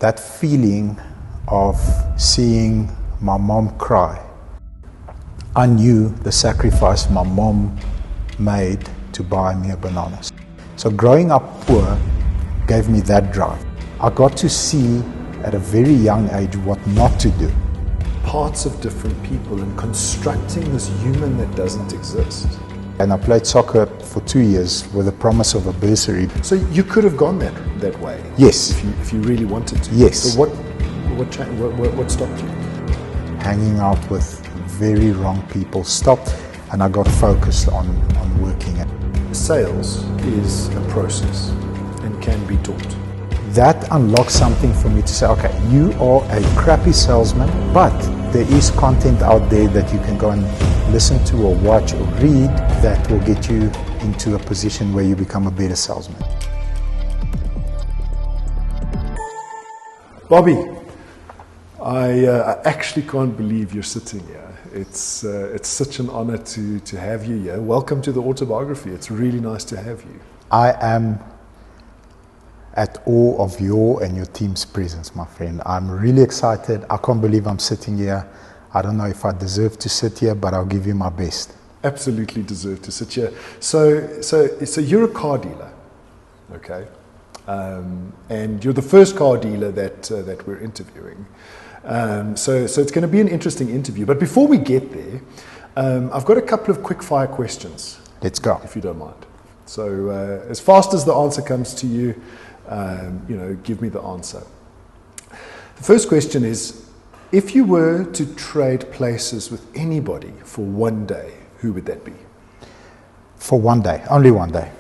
that feeling of seeing my mom cry, I knew the sacrifice my mom made to buy me a bananas. So growing up poor gave me that drive. I got to see at a very young age what not to do. Parts of different people and constructing this human that doesn't exist. And I played soccer for 2 years with the promise of a bursary. So you could have gone that way? Yes. If you really wanted to? Yes. So what stopped you? Hanging out with very wrong people stopped, and I got focused on working it. Sales is a process and can be taught. That unlocks something for me to say, okay, you are a crappy salesman, but there is content out there that you can go and listen to or watch or read that will get you into a position where you become a better salesman. Bobby, I actually can't believe you're sitting here. It's such an honor to have you here. Welcome to the AutoBiography. It's really nice to have you. I am at awe of your and your team's presence, my friend. I'm really excited. I can't believe I'm sitting here. I don't know if I deserve to sit here, but I'll give you my best. Absolutely deserve to sit here. So you're a car dealer, okay? And you're the first car dealer that we're interviewing. So it's going to be an interesting interview. But before we get there, I've got a couple of quick fire questions. Let's go. If you don't mind. So as fast as the answer comes to you, give me the answer. The first question is, if you were to trade places with anybody for one day, who would that be? For one day, only one day.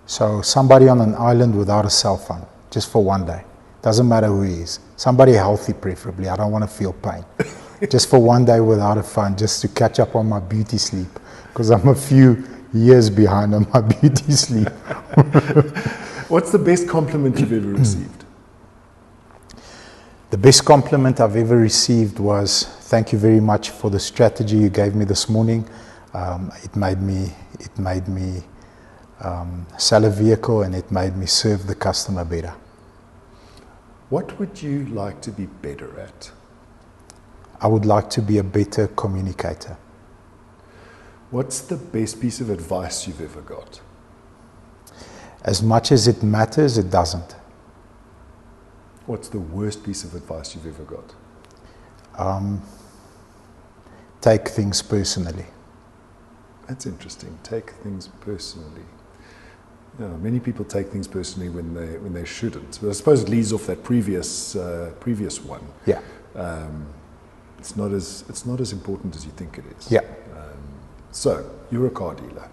So somebody on an island without a cell phone, just for one day. Doesn't matter who he is. Somebody healthy preferably. I don't want to feel pain. Just for one day without a phone, just to catch up on my beauty sleep, because I'm a few years behind on my beauty sleep. What's the best compliment you've ever received? The best compliment I've ever received was, thank you very much for the strategy you gave me this morning. It made me sell a vehicle, and it made me serve the customer better. What would you like to be better at? I would like to be a better communicator. What's the best piece of advice you've ever got? As much as it matters, it doesn't. What's the worst piece of advice you've ever got? Take things personally. That's interesting. Take things personally. Yeah, many people take things personally when they shouldn't. But I suppose it leads off that previous one. Yeah. It's not as important as you think it is. Yeah. So you're a car dealer.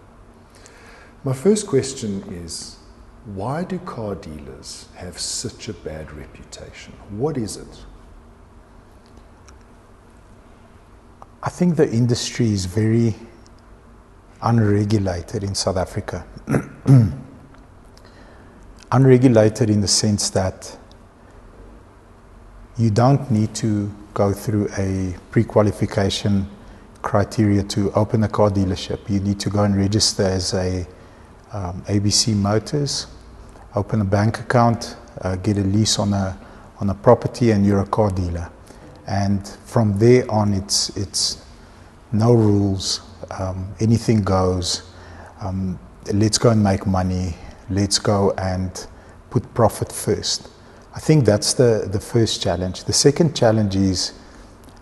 My first question is, why do car dealers have such a bad reputation? What is it? I think the industry is very unregulated in South Africa. Unregulated in the sense that you don't need to go through a pre-qualification criteria to open a car dealership. You need to go and register as a ABC Motors, open a bank account, get a lease on a property, and you're a car dealer. And from there on, it's no rules, anything goes. Let's go and make money. Let's go and put profit first. I think that's the first challenge. The second challenge is,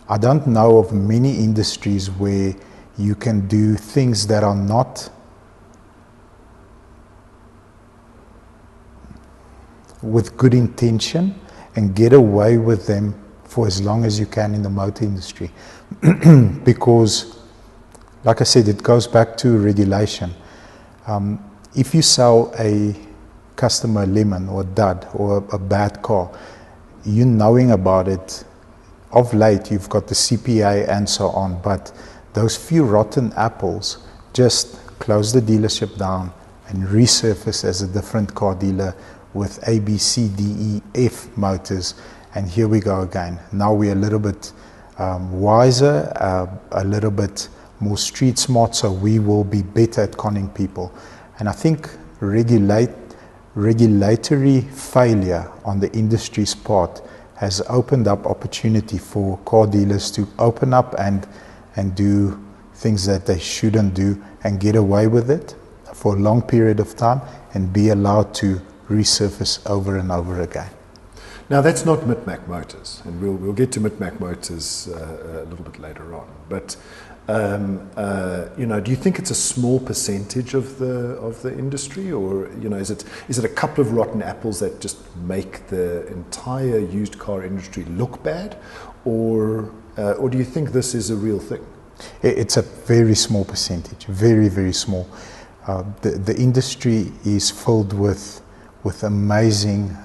I don't know of many industries where you can do things that are not with good intention and get away with them for as long as you can in the motor industry. Because, like I said, it goes back to regulation. If you sell a customer a lemon or a dud or a bad car, you knowing about it, of late you've got the CPA and so on, but those few rotten apples, just close the dealership down and resurface as a different car dealer with A, B, C, D, E, F motors, and here we go again. Now we're a little bit wiser, a little bit more street smart, so we will be better at conning people. And I think regulatory failure on the industry's part has opened up opportunity for car dealers to open up and do things that they shouldn't do and get away with it for a long period of time and be allowed to resurface over and over again. Now that's not Mit Mak Motors, and we'll get to Mit Mak Motors a little bit later on. But do you think it's a small percentage of the industry, or is it a couple of rotten apples that just make the entire used car industry look bad, or do you think this is a real thing? It's a very small percentage, very, very small. The industry is filled with amazing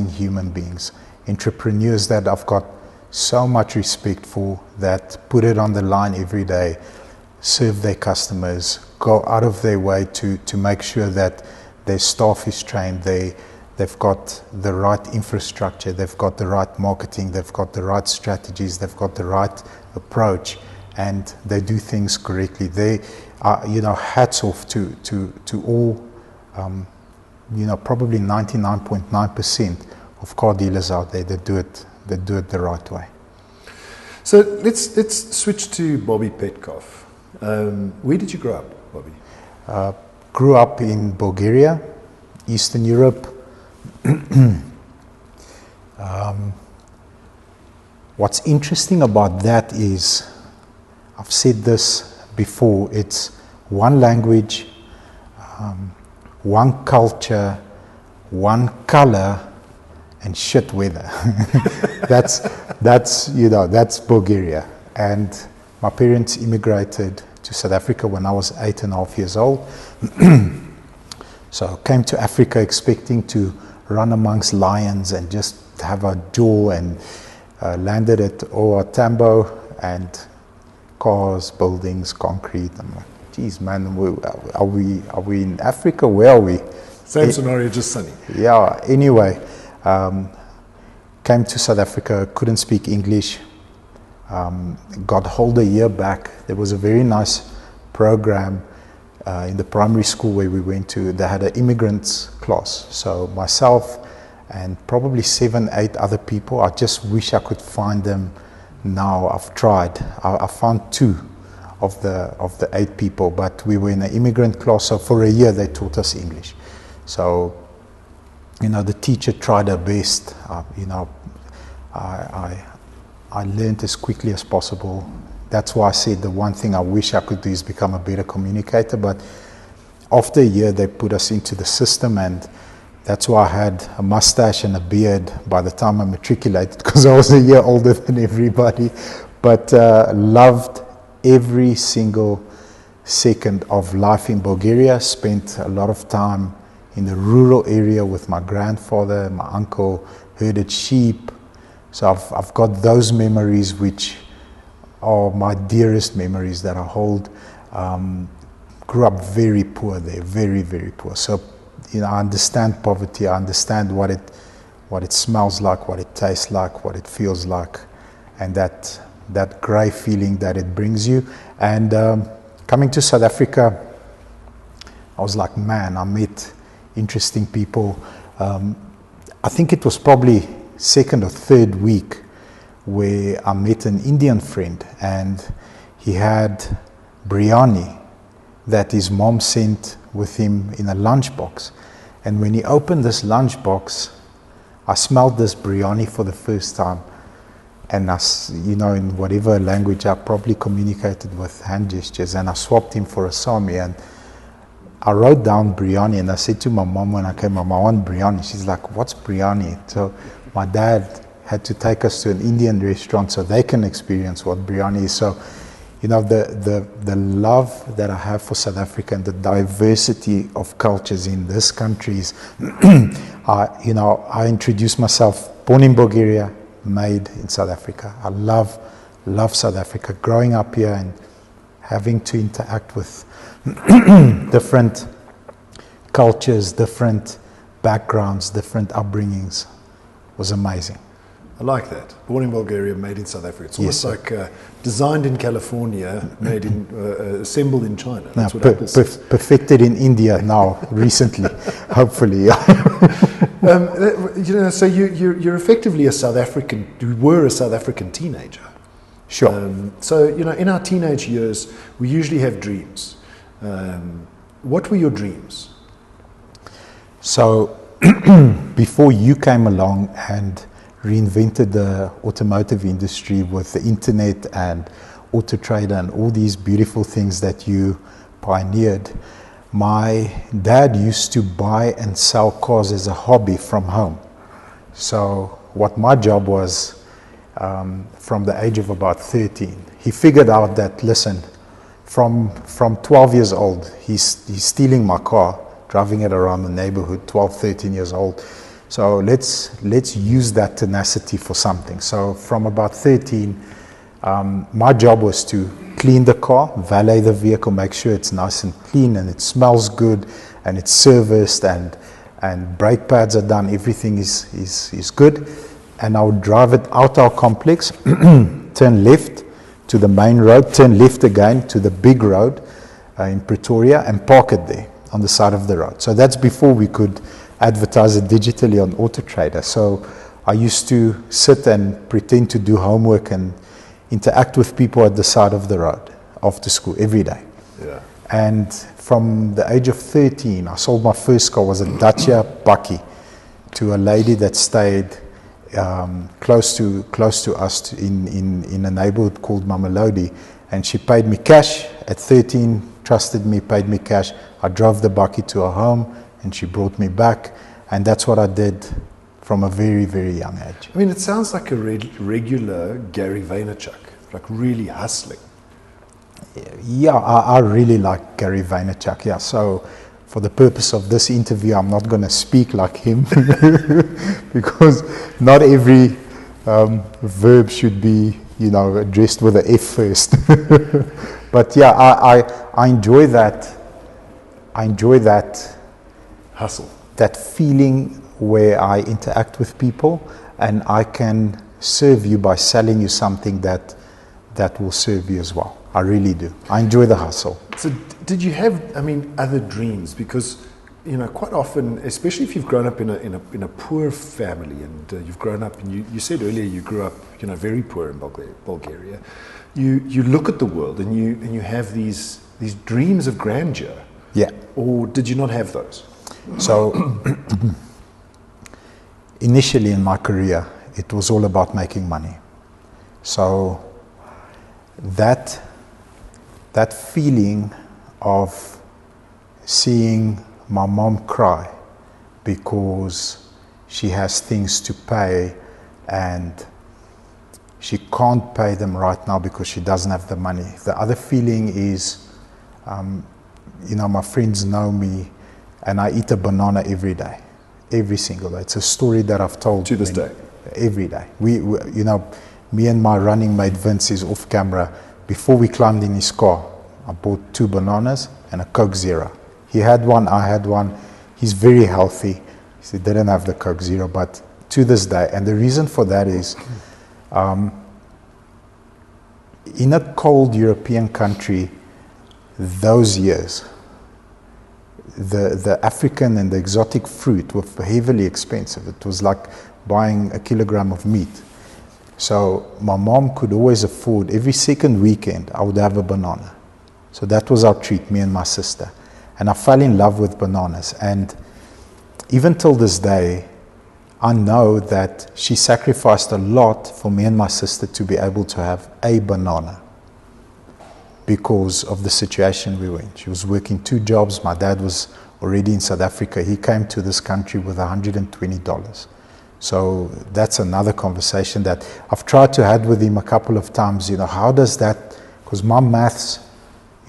human beings, entrepreneurs that I've got so much respect for, that put it on the line every day, serve their customers, go out of their way to make sure that their staff is trained, they've got the right infrastructure, they've got the right marketing, they've got the right strategies, they've got the right approach, and they do things correctly. They are, hats off to all, probably 99.9% of car dealers out there that do it the right way. So let's switch to Bobby Petkov. Where did you grow up, Bobby? Grew up in Bulgaria, Eastern Europe. What's interesting about that is, I've said this before, it's one language, one culture, one color, and shit weather. that's Bulgaria. And my parents immigrated to South Africa when I was 8.5 years old. So I came to Africa expecting to run amongst lions and just have a jaw, and landed at OR Tambo, and cars, buildings, concrete. I'm like, geez, man, are we in Africa? Where are we? Same scenario, just sunny. Yeah, anyway. Came to South Africa, couldn't speak English, got hold a year back. There was a very nice program in the primary school where we went to. They had an immigrants class. So myself and probably 7, 8 other people, I just wish I could find them now. I've tried. I found 2 of the 8 people, but we were in an immigrant class, so for a year they taught us English. So the teacher tried her best. I learned as quickly as possible. That's why I said the one thing I wish I could do is become a better communicator. But after a year, they put us into the system, and that's why I had a mustache and a beard by the time I matriculated, because I was a year older than everybody. But loved every single second of life in Bulgaria. Spent a lot of time in the rural area with my grandfather, my uncle, herded sheep. So I've got those memories, which are my dearest memories that I hold. Grew up very poor there, very, very poor. So, I understand poverty. I understand what it smells like, what it tastes like, what it feels like, and that grey feeling that it brings you. And coming to South Africa, I was like, man, I met interesting people. I think it was probably 2nd or 3rd week where I met an Indian friend, and he had biryani that his mom sent with him in a lunchbox. And when he opened this lunchbox, I smelled this biryani for the first time. And in whatever language, I probably communicated with hand gestures, and I swapped him for a sami. And I wrote down biryani, and I said to my mom when I came home, I want biryani. She's like, what's biryani? So my dad had to take us to an Indian restaurant so they can experience what biryani is. So, the love that I have for South Africa and the diversity of cultures in this country is, I introduced myself, born in Bulgaria, made in South Africa. I love South Africa. Growing up here and having to interact with different cultures, different backgrounds, different upbringings was amazing. I like that. Born in Bulgaria, made in South Africa. It's almost like designed in California, made in assembled in China. That's what Apple says. Perfected in India now, recently. Hopefully. So you're effectively a South African. You were a South African teenager. Sure. So in our teenage years, we usually have dreams. What were your dreams? So before you came along and reinvented the automotive industry with the internet and Auto Trader and all these beautiful things that you pioneered, my dad used to buy and sell cars as a hobby from home. So what my job was, from the age of about 13, he figured out that, listen, from 12 years old, he's stealing my car, driving it around the neighborhood, 12, 13 years old. So let's use that tenacity for something. So from about 13, my job was to clean the car, valet the vehicle, make sure it's nice and clean and it smells good and it's serviced and brake pads are done, everything is good. And I would drive it out our complex, turn left to the main road, turn left again to the big road in Pretoria and park it there on the side of the road. So that's before we could advertise it digitally on Auto Trader. So I used to sit and pretend to do homework and interact with people at the side of the road after school every day. Yeah. And from the age of 13, I sold my first car, was a Dacia Bakkie, to a lady that stayed close to us in a neighborhood called Mamelodi, and she paid me cash at 13, trusted me, paid me cash. I drove the Bakkie to her home and she brought me back, and that's what I did from a very, very young age. I mean, it sounds like a regular Gary Vaynerchuk, like really hustling. Yeah, I really like Gary Vaynerchuk. Yeah, so for the purpose of this interview, I'm not going to speak like him because not every verb should be, addressed with an F first. But yeah, I enjoy that. I enjoy that Hustle. That feeling where I interact with people and I can serve you by selling you something that will serve you as well. I really do. I enjoy the hustle. So did you have, other dreams? Because, quite often, especially if you've grown up in a poor family and you've grown up, and you said earlier you grew up, very poor in Bulgaria, you look at the world and you have these dreams of grandeur. Yeah. Or did you not have those? So initially in my career, it was all about making money. So that feeling of seeing my mom cry because she has things to pay and she can't pay them right now because she doesn't have the money. The other feeling is, my friends know me and I eat a banana every day, every single day. It's a story that I've told to this day. Every day. We me and my running mate Vince is off camera. Before we climbed in his car, I bought 2 bananas and a Coke Zero. He had one, I had one. He's very healthy. He didn't have the Coke Zero, but to this day, and the reason for that is, in a cold European country, those years, the African and the exotic fruit were heavily expensive. It was like buying a kilogram of meat. So my mom could always afford, every second weekend, I would have a banana. So that was our treat, me and my sister. And I fell in love with bananas. And even till this day, I know that she sacrificed a lot for me and my sister to be able to have a banana because of the situation we were in. She was working 2 jobs. My dad was already in South Africa. He came to this country with $120. So that's another conversation that I've tried to have with him a couple of times. How does that, because my maths,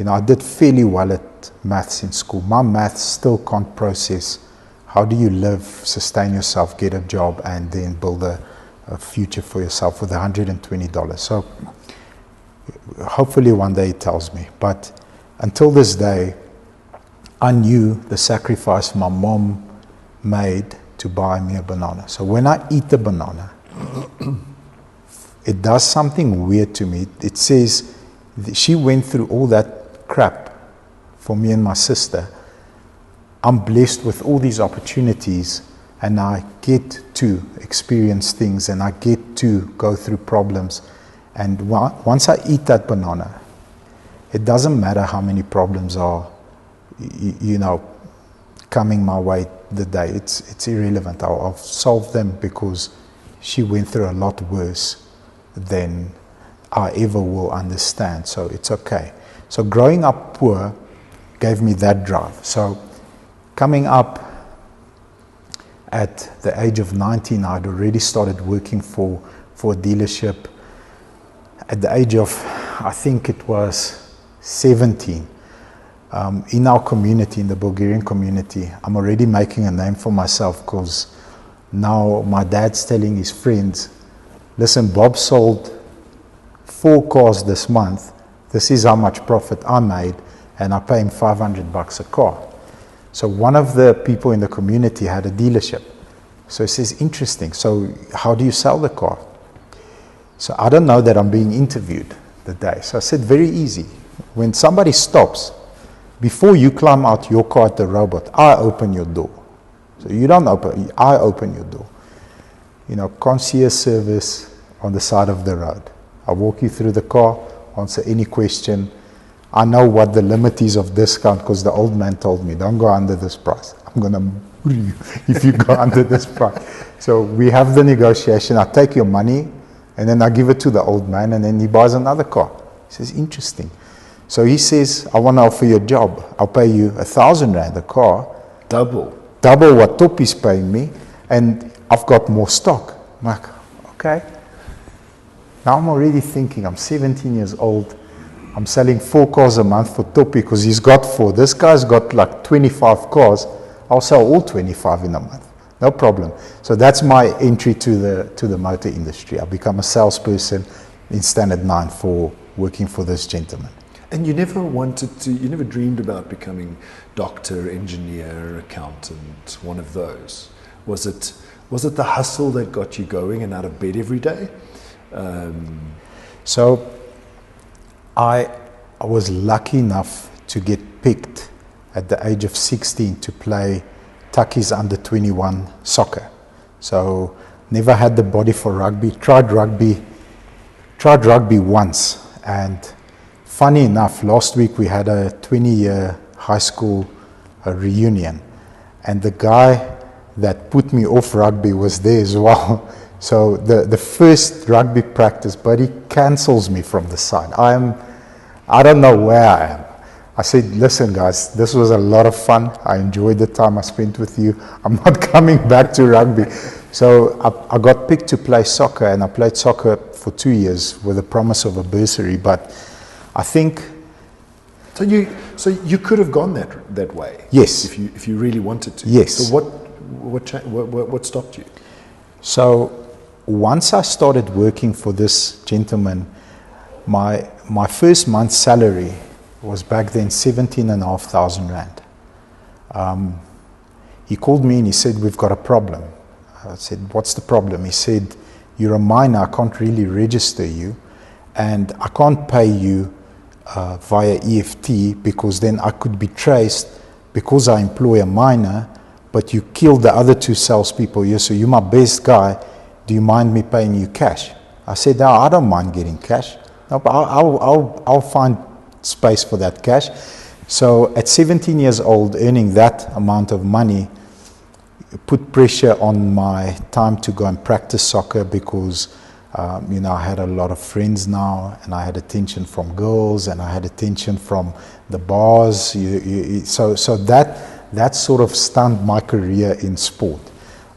I did fairly well at maths in school. My maths still can't process how do you live, sustain yourself, get a job, and then build a future for yourself with $120. So hopefully one day it tells me. But until this day, I knew the sacrifice my mom made to buy me a banana. So when I eat the banana, it does something weird to me. It says she went through all that crap for me and my sister, I'm blessed with all these opportunities, and I get to experience things, and I get to go through problems. And once I eat that banana, it doesn't matter how many problems are, coming my way the day. It's irrelevant. I'll solve them, because she went through a lot worse than I ever will understand. So it's okay. So growing up poor gave me that drive. So coming up at the age of 19, I'd already started working for a dealership. At the age of, I think it was 17, in our community, in the Bulgarian community, I'm already making a name for myself, because now my dad's telling his friends, listen, Bob sold 4 cars this month. This is how much profit I made, and I pay him $500 a car. So one of the people in the community had a dealership. So he says, interesting. So how do you sell the car? So I don't know that I'm being interviewed the day. So I said, very easy. When somebody stops, before you climb out your car at the robot, I open your door. So you don't open, I open your door. Concierge service on the side of the road. I walk you through the car, answer any question. I know what the limit is of discount, because the old man told me, don't go under this price. I'm going to murder you if you go under this price. So we have the negotiation. I take your money, and then I give it to the old man, and then he buys another car. He says, interesting. So he says, I want to offer you a job. I'll pay you 1,000 rand a car. Double what Topi's paying me, and I've got more stock. I'm like, okay. Now I'm already thinking, I'm 17 years old. I'm selling 4 cars a month for Topi, because he's got 4. This guy's got like 25 cars. I'll sell all 25 in a month. No problem. So that's my entry to the motor industry. I become a salesperson in Standard 9 for working for this gentleman. And you never dreamed about becoming doctor, engineer, accountant, one of those. Was it the hustle that got you going and out of bed every day? So I was lucky enough to get picked at the age of 16 to play Tucky's under 21 soccer. So never had the body for rugby. Tried rugby once, and funny enough, last week we had a 20-year high school reunion, and the guy that put me off rugby was there as well. So the first rugby practice, but he cancels me from the side. I don't know where I am. I said, listen guys, this was a lot of fun. I enjoyed the time I spent with you. I'm not coming back to rugby. So I got picked to play soccer, and I played soccer for 2 years with the promise of a bursary. But I think... So you could have gone that way? Yes. If you really wanted to? Yes. So what stopped you? So once I started working for this gentleman, my first month's salary was back then 17,500 rand. He called me and he said, we've got a problem. I said, what's the problem? He said, you're a minor, I can't really register you, and I can't pay you via EFT, because then I could be traced, because I employ a minor, but you killed the other 2 salespeople here, so you're my best guy. Do you mind me paying you cash? I said, no, I don't mind getting cash. No, but I'll find space for that cash. So at 17 years old, earning that amount of money put pressure on my time to go and practice soccer, because I had a lot of friends now, and I had attention from girls, and I had attention from the bars. So that sort of stunned my career in sport.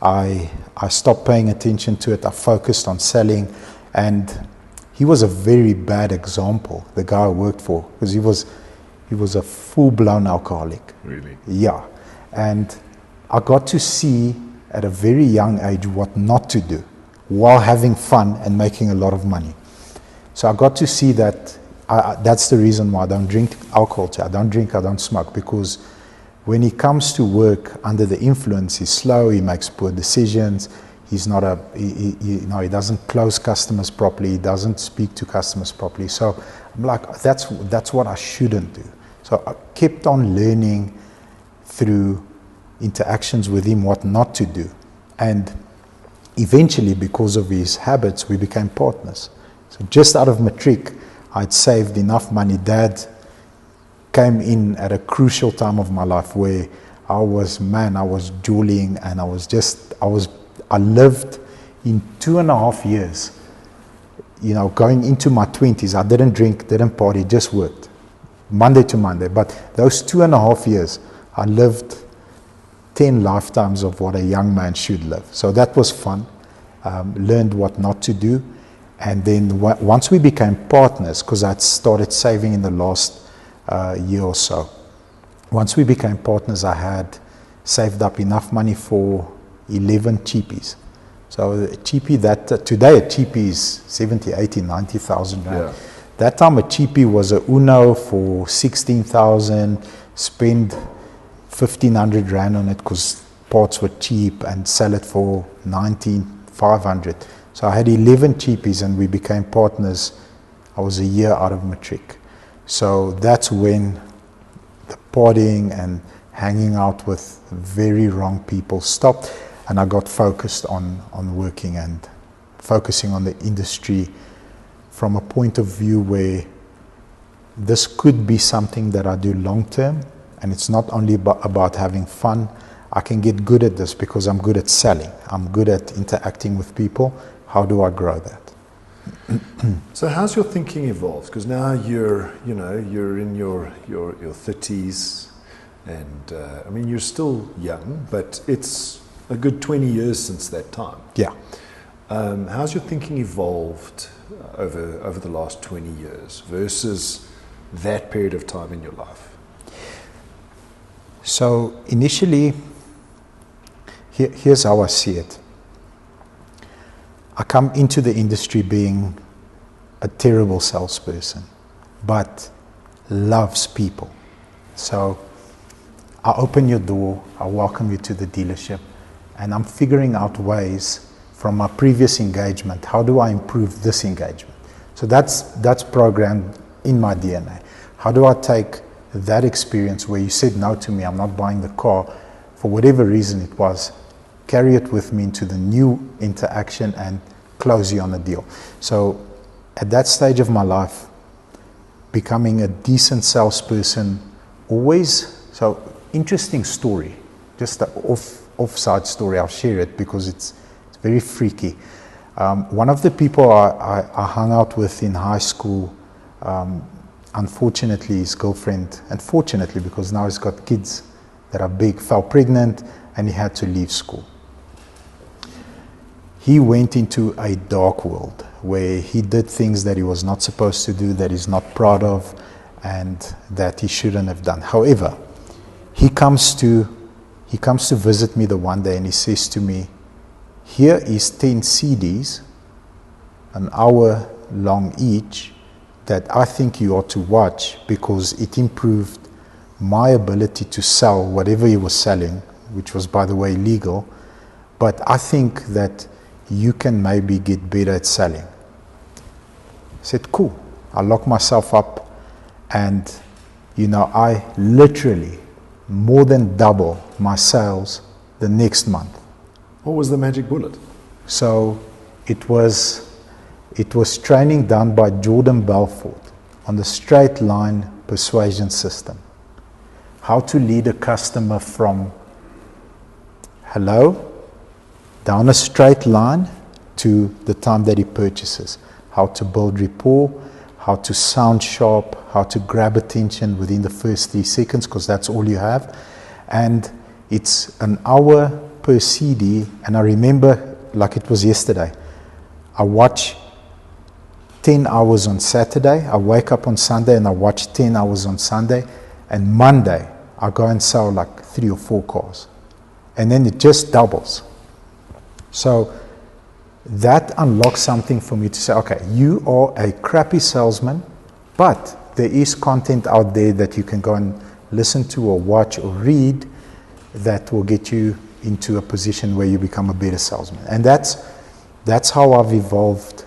I stopped paying attention to it. I focused on selling, and he was a very bad example, the guy I worked for, because he was a full-blown alcoholic. Really? Yeah. And I got to see at a very young age what not to do while having fun and making a lot of money. So I got to see that that's the reason why I don't drink alcohol. I don't drink, I don't smoke, because when he comes to work under the influence, he's slow, he makes poor decisions, he's not he doesn't close customers properly, he doesn't speak to customers properly. So I'm like, that's what I shouldn't do. So I kept on learning through interactions with him, what not to do. And eventually, because of his habits, we became partners. So just out of matric, I'd saved enough money. Dad came in at a crucial time of my life where I was jollying, and I lived in 2.5 years, going into my 20s. I didn't drink, didn't party, just worked Monday to Monday. But those 2.5 years, I lived 10 lifetimes of what a young man should live. So that was fun. Learned what not to do. And then once we became partners, because I'd started saving in the last year or so, once we became partners, I had saved up enough money for 11 cheapies. So a cheapie today a cheapie is 70, 80, 90,000 rand. Yeah. That time a cheapie was a Uno for 16,000, spend 1,500 rand on it because parts were cheap, and sell it for 19,500. So I had 11 cheapies, and we became partners. I was a year out of matric. So that's when the partying and hanging out with very wrong people stopped, and I got focused on working and focusing on the industry from a point of view where this could be something that I do long term, and it's not only about having fun. I can get good at this because I'm good at selling. I'm good at interacting with people. How do I grow that? So how's your thinking evolved? Because now you're in your 30s, and I mean, you're still young, but it's a good 20 years since that time. Yeah. How's your thinking evolved over the last 20 years versus that period of time in your life? So initially, here's how I see it. I come into the industry being a terrible salesperson, but loves people. So I open your door, I welcome you to the dealership, and I'm figuring out ways from my previous engagement, how do I improve this engagement? So that's programmed in my DNA. How do I take that experience where you said no to me, I'm not buying the car, for whatever reason it was, carry it with me into the new interaction and close you on a deal. So at that stage of my life, becoming a decent salesperson, so interesting story, just an offside story, I'll share it because it's very freaky. One of the people I hung out with in high school, unfortunately his girlfriend, and fortunately because now he's got kids that are big, fell pregnant and he had to leave school. He went into a dark world where he did things that he was not supposed to do, that he's not proud of, and that he shouldn't have done. However, he comes to visit me the one day and he says to me, here is 10 CDs, an hour long each, that I think you ought to watch because it improved my ability to sell whatever he was selling, which was, by the way, legal. But I think that you can maybe get better at selling. I said, cool. I locked myself up, and I literally more than double my sales the next month. What was the magic bullet? So it was training done by Jordan Belfort on the straight line persuasion system. How to lead a customer from hello down a straight line to the time that he purchases. How to build rapport, how to sound sharp, how to grab attention within the first 3 seconds, because that's all you have. And it's an hour per CD, and I remember like it was yesterday. I watch 10 hours on Saturday, I wake up on Sunday and I watch 10 hours on Sunday, and Monday I go and sell like 3 or 4 cars. And then it just doubles. So that unlocks something for me to say, okay, you are a crappy salesman, but there is content out there that you can go and listen to or watch or read that will get you into a position where you become a better salesman. And that's how I've evolved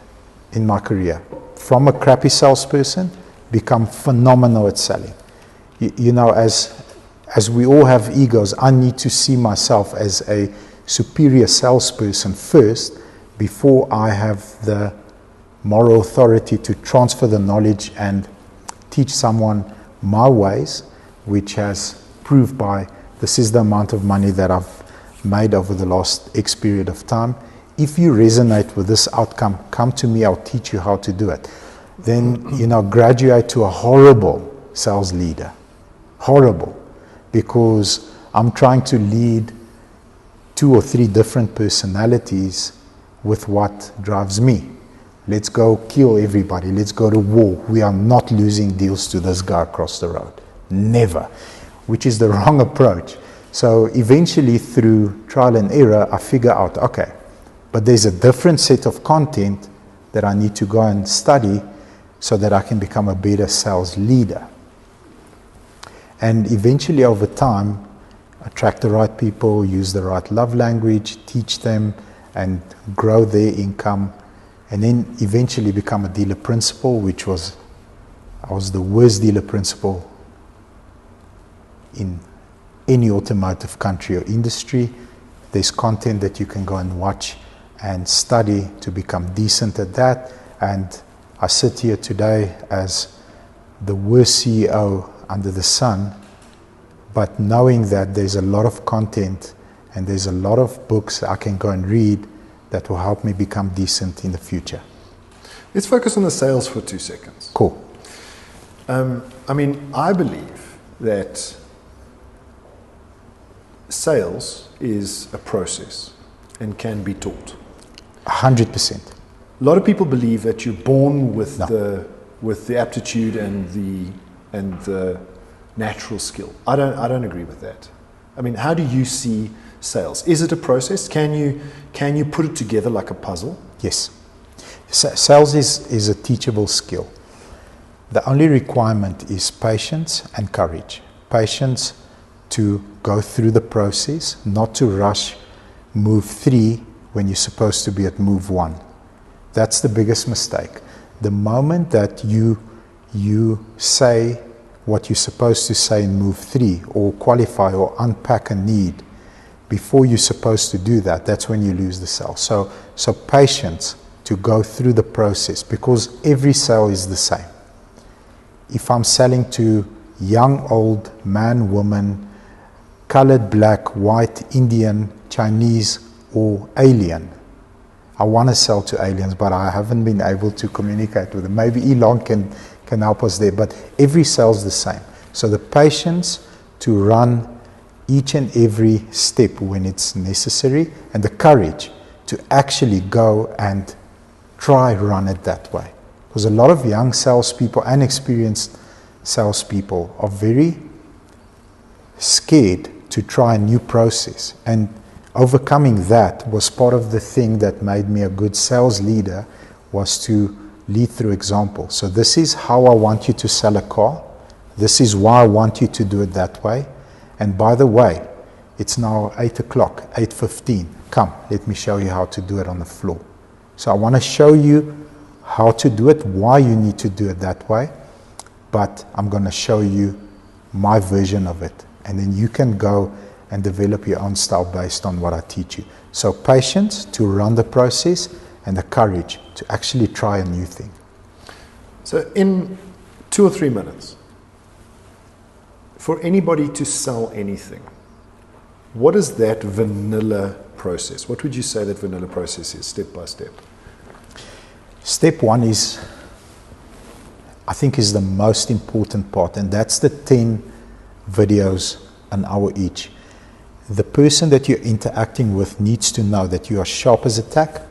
in my career. From a crappy salesperson, become phenomenal at selling. as we all have egos, I need to see myself as a superior salesperson first before I have the moral authority to transfer the knowledge and teach someone my ways, which has proved by this is the amount of money that I've made over the last X period of time. If you resonate with this outcome, come to me, I'll teach you how to do it. Then, graduate to a horrible sales leader. Horrible. Because I'm trying to lead 2 or 3 different personalities with what drives me. Let's go kill everybody. Let's go to war. We are not losing deals to this guy across the road. Never. Which is the wrong approach. So eventually, through trial and error, I figure out, okay, but there's a different set of content that I need to go and study so that I can become a better sales leader. And eventually, over time, attract the right people, use the right love language, teach them, and grow their income, and then eventually become a dealer principal, I was the worst dealer principal in any automotive country or industry. There's content that you can go and watch and study to become decent at that. And I sit here today as the worst CEO under the sun, but knowing that there's a lot of content and there's a lot of books I can go and read that will help me become decent in the future. Let's focus on the sales for 2 seconds. Cool. I believe that sales is a process and can be taught. 100%. A lot of people believe that you're born with the aptitude and the natural skill. I don't agree with that. How do you see sales? Is it a process? Can you put it together like a puzzle? Yes. Sales is a teachable skill. The only requirement is patience and courage. Patience to go through the process, not to rush move 3 when you're supposed to be at move 1. That's the biggest mistake. The moment that you say what you're supposed to say in move 3, or qualify or unpack a need before you're supposed to do that, that's when you lose the sale. So patience to go through the process, because every sale is the same. If I'm selling to young, old, man, woman, colored, black, white, Indian, Chinese, or alien, I want to sell to aliens, but I haven't been able to communicate with them. Maybe Elon can help us there, but every sale is the same. So the patience to run each and every step when it's necessary, and the courage to actually go and try run it that way. Because a lot of young salespeople and experienced salespeople are very scared to try a new process, and overcoming that was part of the thing that made me a good sales leader, was to lead through example. So this is how I want you to sell a car. This is why I want you to do it that way. And by the way, it's now 8 o'clock, 8:15. Come, let me show you how to do it on the floor. So I want to show you how to do it, why you need to do it that way, but I'm going to show you my version of it. And then you can go and develop your own style based on what I teach you. So patience to run the process, and the courage to actually try a new thing. So in 2 or 3 minutes, for anybody to sell anything, what is that vanilla process? What would you say that vanilla process is, step by step? Step 1 is, I think, is the most important part, and that's the 10 videos an hour each. The person that you're interacting with needs to know that you are sharp as a tack,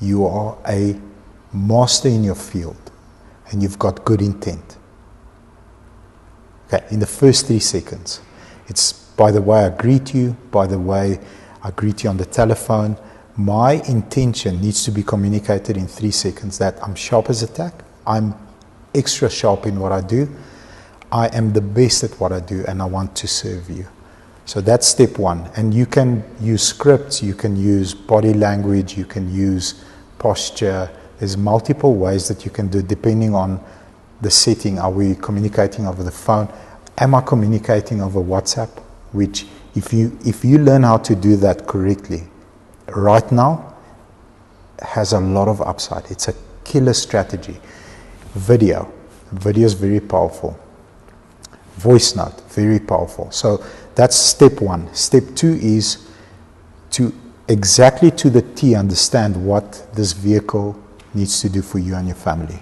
you are a master in your field, and you've got good intent. Okay, in the first 3 seconds. It's, by the way I greet you, by the way I greet you on the telephone. My intention needs to be communicated in 3 seconds, that I'm sharp as a tack, I'm extra sharp in what I do, I am the best at what I do, and I want to serve you. So that's step 1. And you can use scripts, you can use body language, you can use posture. There's multiple ways that you can do it depending on the setting. Are we communicating over the phone? Am I communicating over WhatsApp? Which, if you learn how to do that correctly, right now, has a lot of upside. It's a killer strategy. Video is very powerful. Voice note, very powerful. So that's step one. Step two is to exactly to the T understand what this vehicle needs to do for you and your family.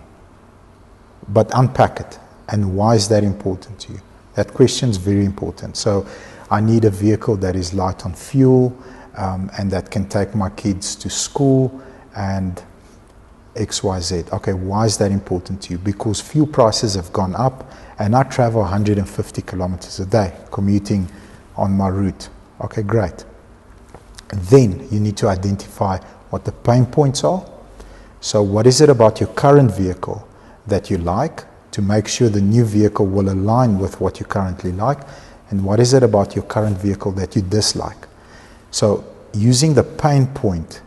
But unpack it. And why is that important to you? That question is very important. So I need a vehicle that is light on fuel and that can take my kids to school and XYZ. Okay, why is that important to you? Because fuel prices have gone up and I travel 150 kilometers a day commuting on my route. Okay, great. Then you need to identify what the pain points are. So what is it about your current vehicle that you like to make sure the new vehicle will align with what you currently like, and what is it about your current vehicle that you dislike? So using the pain point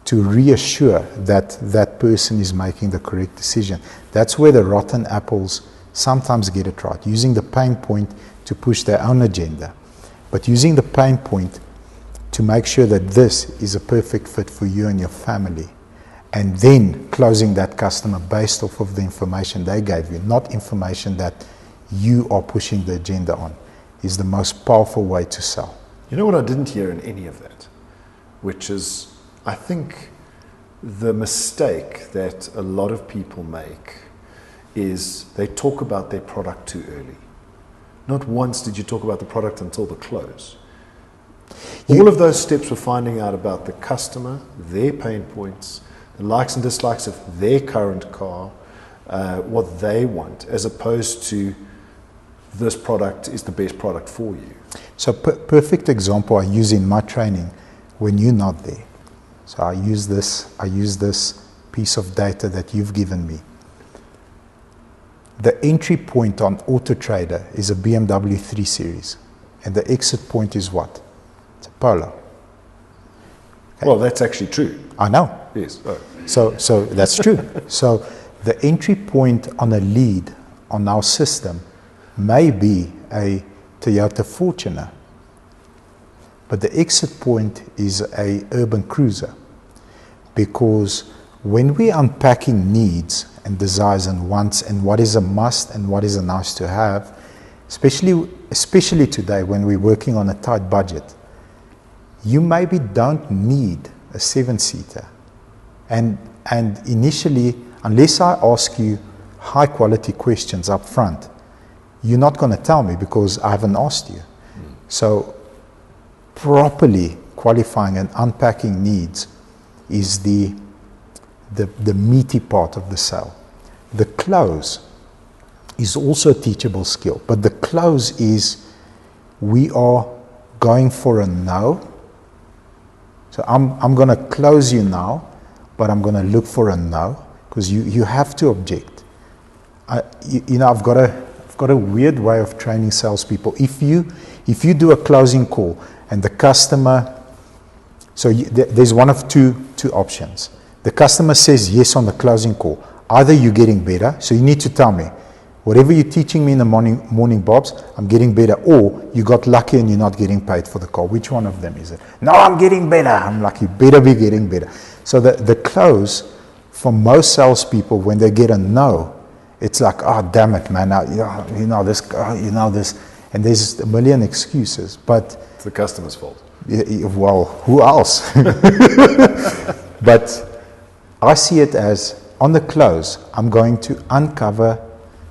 to reassure that that person is making the correct decision. That's where the rotten apples sometimes get it right, using the pain point to push their own agenda, but using the pain point to make sure that this is a perfect fit for you and your family, and then closing that customer based off of the information they gave you, not information that you are pushing the agenda on, is the most powerful way to sell. You know what I didn't hear in any of that, which is, I think the mistake that a lot of people make is they talk about their product too early. Not once did you talk about the product until the close. All of those steps were finding out about the customer, their pain points, the likes and dislikes of their current car, what they want, as opposed to this product is the best product for you. So perfect example I use in my training when you're not there. So I use this piece of data that you've given me. The entry point on AutoTrader is a BMW 3 Series. And the exit point is what? It's a Polo. Okay. Well, that's actually true. I know. Yes. Oh. So that's true. So the entry point on a lead on our system may be a Toyota Fortuner, but the exit point is a urban cruiser, because when we're unpacking needs and desires and wants and what is a must and what is a nice to have, especially today when we're working on a tight budget, you maybe don't need a 7-seater. And initially, unless I ask you high quality questions up front, you're not going to tell me because I haven't asked you. So properly qualifying and unpacking needs is the meaty part of the sale. The close is also a teachable skill, but the close is we are going for a no. So I'm going to close you now, but I'm going to look for a no, because you have to object. I've got a weird way of training salespeople. If you do a closing call and the customer, so there's one of two options. The customer says yes on the closing call. Either you're getting better, so you need to tell me, whatever you're teaching me in the morning, Bobs, I'm getting better, or you got lucky and you're not getting paid for the call. Which one of them is it? No, I'm getting better. I'm like, you better be getting better. So the close, for most salespeople, when they get a no, it's like, oh, damn it, man, this, and there's a million excuses, but it's the customer's fault. Well, who else? But I see it as, on the close, I'm going to uncover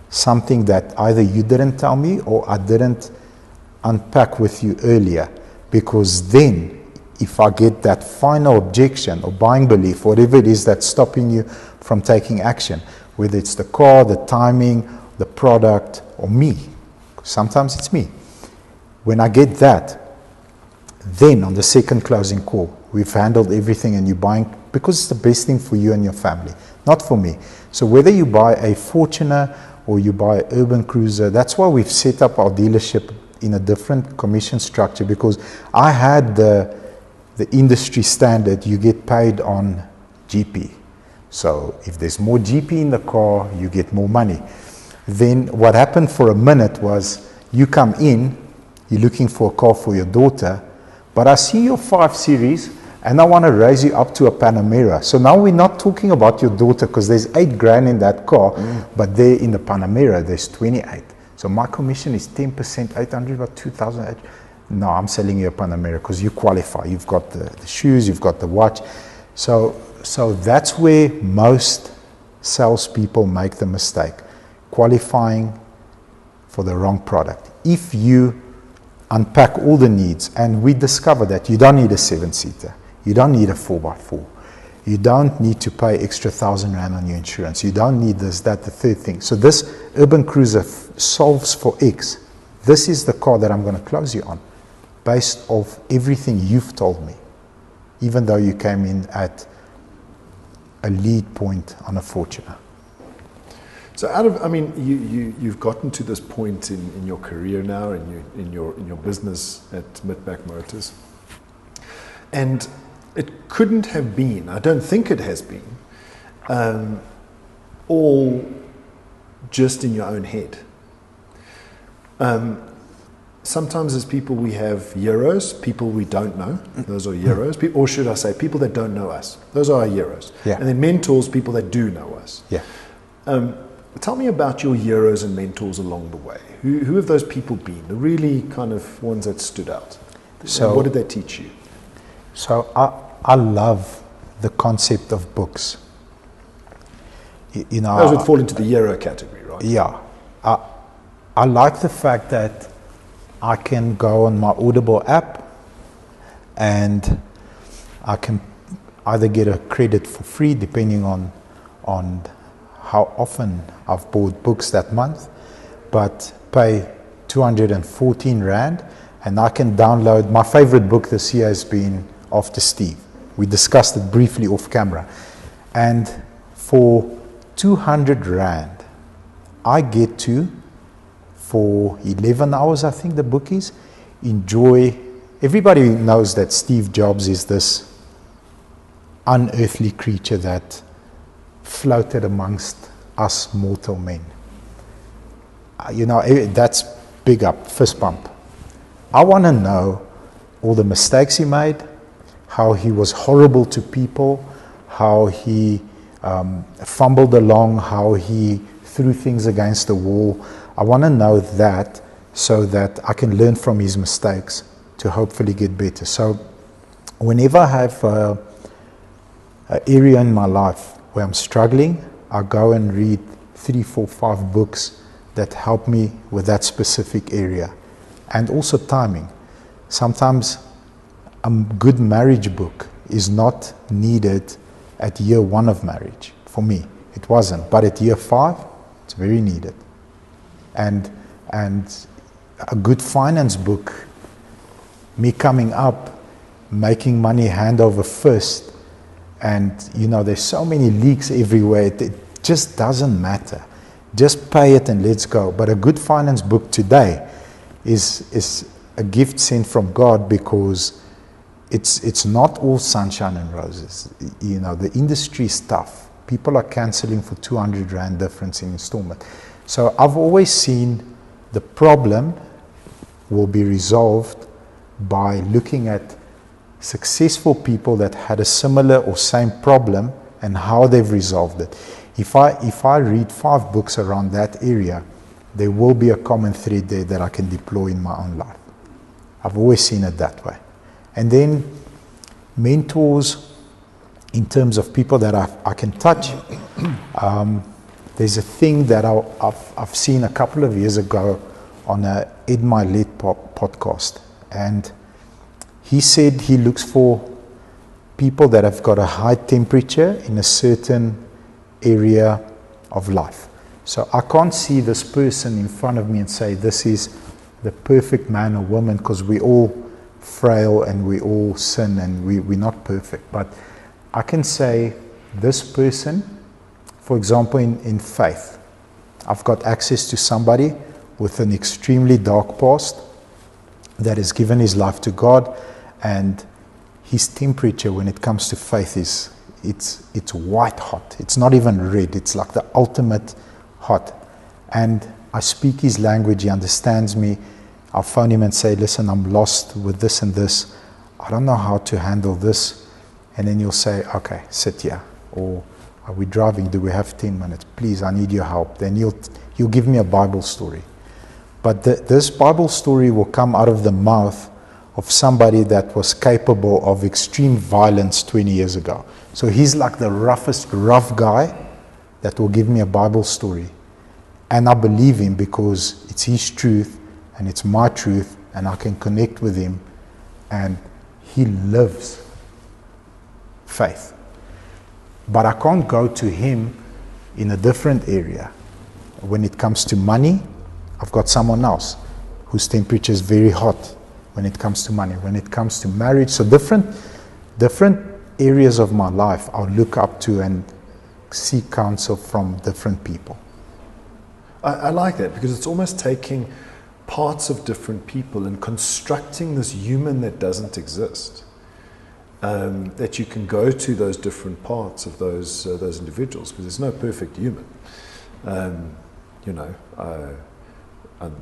something that either you didn't tell me or I didn't unpack with you earlier, because then if I get that final objection or buying belief, whatever it is that's stopping you from taking action, whether it's the car, the timing, the product, or me, sometimes it's me. When I get that, then on the second closing call, we've handled everything and you're buying because it's the best thing for you and your family, not for me. So whether you buy a Fortuner or you buy an urban cruiser, that's why we've set up our dealership in a different commission structure, because I had the industry standard, you get paid on GP. So if there's more GP in the car, you get more money. Then what happened for a minute was you come in, you're looking for a car for your daughter, but I see your 5 Series and I want to raise you up to a Panamera. So now we're not talking about your daughter because there's 8 grand in that car, but there in the Panamera, there's 28. So my commission is 10%, 800, about 2,000. No, I'm selling you a Panamera because you qualify. You've got the shoes, you've got the watch. So that's where most salespeople make the mistake, qualifying for the wrong product. If you unpack all the needs, and we discover that you don't need a 7-seater, you don't need a 4x4, you don't need to pay extra 1,000 rand on your insurance, you don't need this, that, the third thing. So this urban cruiser solves for X. This is the car that I'm going to close you on, based off everything you've told me, even though you came in at a lead point on a Fortuner. So you've gotten to this point in your career now, in your business at Mit Mak Motors, and it couldn't have been, I don't think it has been, all just in your own head. Sometimes as people we have heroes, people we don't know, those are heroes, or should I say people that don't know us, those are our heroes. Yeah. And then mentors, people that do know us. Yeah. Tell me about your heroes and mentors along the way. Who have those people been, the really kind of ones that stood out? So, and what did they teach you? So I love the concept of books. You know, those would fall into the hero category, right? Yeah. I like the fact that I can go on my Audible app and I can either get a credit for free depending on how often I've bought books that month, but pay 214 Rand and I can download. My favorite book this year has been After Steve. We discussed it briefly off camera. And for 200 Rand, I get to, for 11 hours, I think the book is, enjoy. Everybody knows that Steve Jobs is this unearthly creature that floated amongst us mortal men. You know, that's big up, fist bump. I want to know all the mistakes he made, how he was horrible to people, how he fumbled along, how he threw things against the wall. I want to know that so that I can learn from his mistakes to hopefully get better. So whenever I have an area in my life where I'm struggling, I go and read 3, 4, 5 books that help me with that specific area. And also timing. Sometimes a good marriage book is not needed at year 1 of marriage. For me, it wasn't. But at year 5, it's very needed. And a good finance book, me coming up, making money hand over fist, and you know, there's so many leaks everywhere, it just doesn't matter. Just pay it and let's go. But a good finance book today is a gift sent from God, because it's not all sunshine and roses. You know, the industry is tough. People are cancelling for 200 Rand difference in installment. So I've always seen the problem will be resolved by looking at successful people that had a similar or same problem and how they've resolved it. If I read 5 books around that area, there will be a common thread there that I can deploy in my own life. I've always seen it that way. And then mentors, in terms of people that I can touch, there's a thing that I've seen a couple of years ago on a Ed Milet podcast, and he said he looks for people that have got a high temperature in a certain area of life. So I can't see this person in front of me and say this is the perfect man or woman, because we're all frail and we all sin and we're not perfect. But I can say this person, for example, in faith, I've got access to somebody with an extremely dark past that has given his life to God, and his temperature when it comes to faith is it's white hot. It's not even red. It's like the ultimate hot. And I speak his language, he understands me. I'll phone him and say, listen, I'm lost with this and this. I don't know how to handle this. And then he'll say, okay, sit here. Or, are we driving? Do we have 10 minutes? Please, I need your help. Then he'll give me a Bible story. But this Bible story will come out of the mouth of somebody that was capable of extreme violence 20 years ago. So he's like the rough guy that will give me a Bible story. And I believe him because it's his truth and it's my truth, and I can connect with him, and he lives faith. But I can't go to him in a different area. When it comes to money, I've got someone else whose temperature is very hot when it comes to money. When it comes to marriage, so different areas of my life I'll look up to and seek counsel from different people. I like that, because it's almost taking parts of different people and constructing this human that doesn't exist. That you can go to those different parts of those individuals, because there's no perfect human.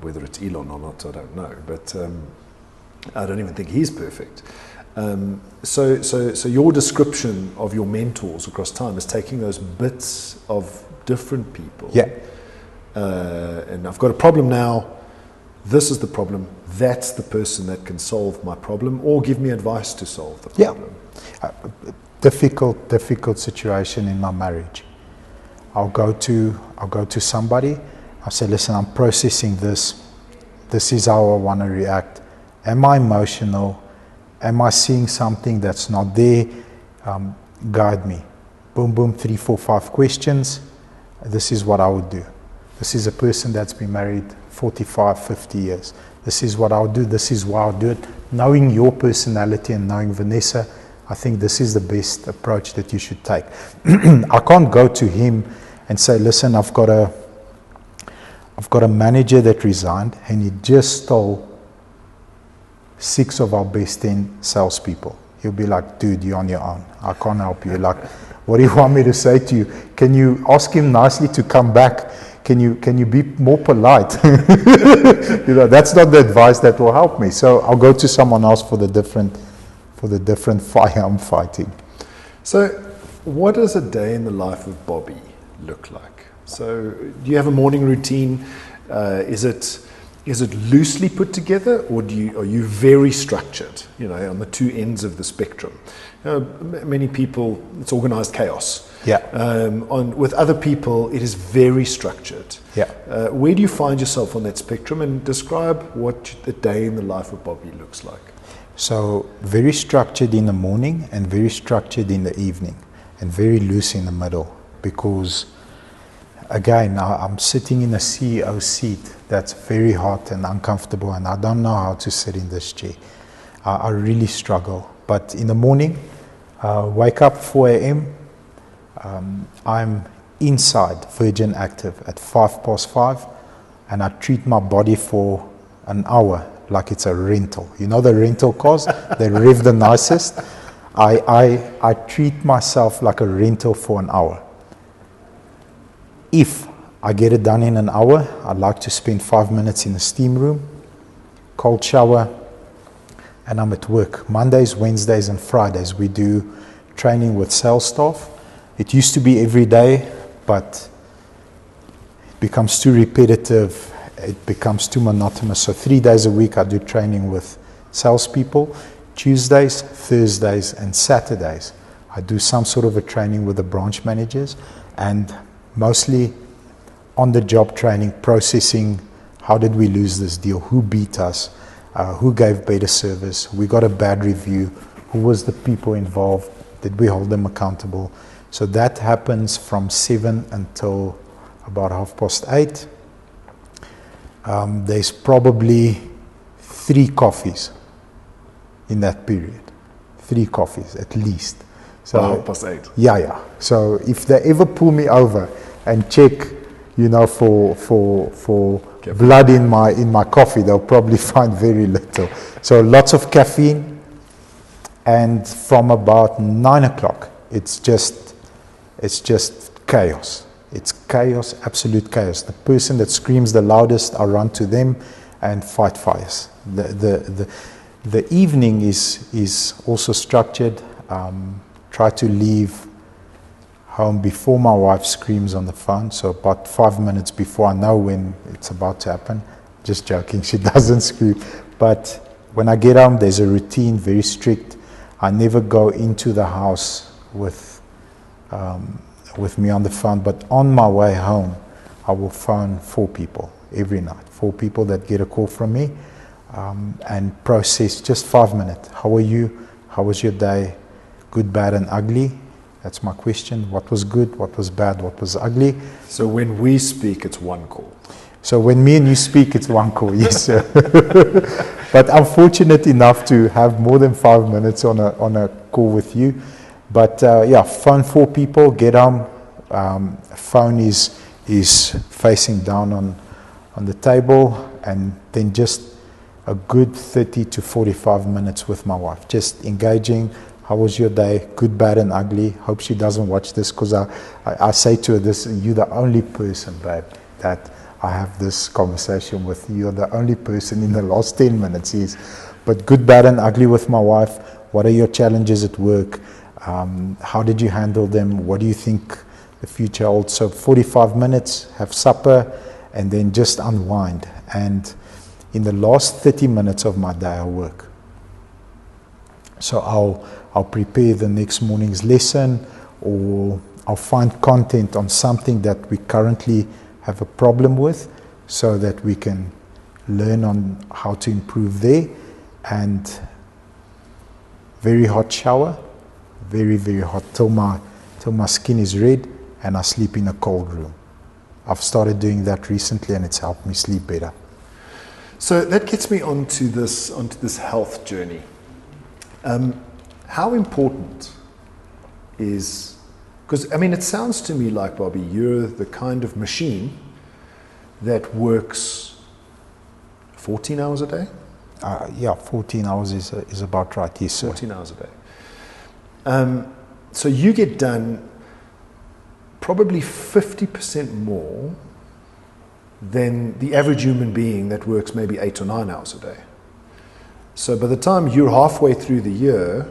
Whether it's Elon or not, I don't know, but I don't even think he's perfect. So your description of your mentors across time is taking those bits of different people. Yeah. And I've got a problem now. This is the problem. That's the person that can solve my problem or give me advice to solve the problem. Yeah. Difficult situation in my marriage. I'll go to somebody. I'll say, listen, I'm processing this. This is how I want to react. Am I emotional? Am I seeing something that's not there? Guide me. Boom, boom, 3, 4, 5 questions. This is what I would do. This is a person that's been married 45, 50 years. This is what I'll do. This is why I'll do it. Knowing your personality and knowing Vanessa, I think this is the best approach that you should take. I can't go to him and say, listen, I've got a manager that resigned and he just stole 6 of our best 10 salespeople. He'll be like, dude, you're on your own. I can't help you. Like, what do you want me to say to you? Can you ask him nicely to come back? Can you be more polite? That's not the advice that will help me. So I'll go to someone else for the different fight I'm fighting. So what does a day in the life of Bobby look like? So do you have a morning routine? Is it loosely put together, or are you very structured, on the two ends of the spectrum? Many people, it's organized chaos. Yeah. With other people, it is very structured. Yeah. Where do you find yourself on that spectrum, and describe what a day in the life of Bobby looks like? So very structured in the morning and very structured in the evening and very loose in the middle, because again, I'm sitting in a CEO seat that's very hot and uncomfortable, and I don't know how to sit in this chair. I really struggle. But in the morning, wake up 4 a.m., I'm inside Virgin Active at 5:05, and I treat my body for an hour like it's a rental. You know the rental cars? They rev the nicest. I treat myself like a rental for an hour. If I get it done in an hour, I'd like to spend 5 minutes in the steam room, cold shower, and I'm at work. Mondays, Wednesdays, and Fridays, we do training with sales staff. It used to be every day, but it becomes too repetitive. It becomes too monotonous. So 3 days a week, I do training with salespeople. Tuesdays, Thursdays, and Saturdays, I do some sort of a training with the branch managers, and mostly on-the-job training, processing, how did we lose this deal, who beat us, who gave better service, we got a bad review, who was the people involved, did we hold them accountable. So that happens from 7 until about 8:30. There's probably 3 coffees in that period, 3 coffees at least. So 8:30. Yeah. So if they ever pull me over and check, for blood in my coffee, they'll probably find very little. So lots of caffeine, and from about 9 o'clock, it's just chaos. It's chaos, absolute chaos. The person that screams the loudest, I run to them and fight fires. The evening is also structured. Try to leave home before my wife screams on the phone, so about 5 minutes before I know when it's about to happen. Just joking, she doesn't scream. But when I get home, there's a routine, very strict. I never go into the house with me on the phone, but on my way home, I will phone 4 people every night. 4 people that get a call from me, and process just 5 minutes. How are you? How was your day? Good, bad, and ugly. That's my question. What was good? What was bad? What was ugly? So when we speak, it's 1 call. So when me and you speak, it's 1 call, yes, sir. But I'm fortunate enough to have more than 5 minutes on a call with you. But phone 4 people, get home. Phone is facing down on the table, and then just a good 30 to 45 minutes with my wife, just engaging. How was your day? Good, bad, and ugly. Hope she doesn't watch this, because I say to her this: you're the only person, babe, that I have this conversation with. You're the only person in the last 10 minutes. Yes. But good, bad, and ugly with my wife. What are your challenges at work? How did you handle them? What do you think the future holds? So 45 minutes, have supper, and then just unwind. And in the last 30 minutes of my day, I work. So I'll prepare the next morning's lesson, or I'll find content on something that we currently have a problem with, so that we can learn on how to improve there. And very hot shower, very, very hot, till my skin is red, and I sleep in a cold room. I've started doing that recently, and it's helped me sleep better. So that gets me onto this health journey. How important is, because I mean, it sounds to me like, Bobby, you're the kind of machine that works 14 hours a day? 14 hours is about right, yes, sir. 14 hours a day. So you get done probably 50% more than the average human being that works maybe 8 or 9 hours a day. So by the time you're halfway through the year,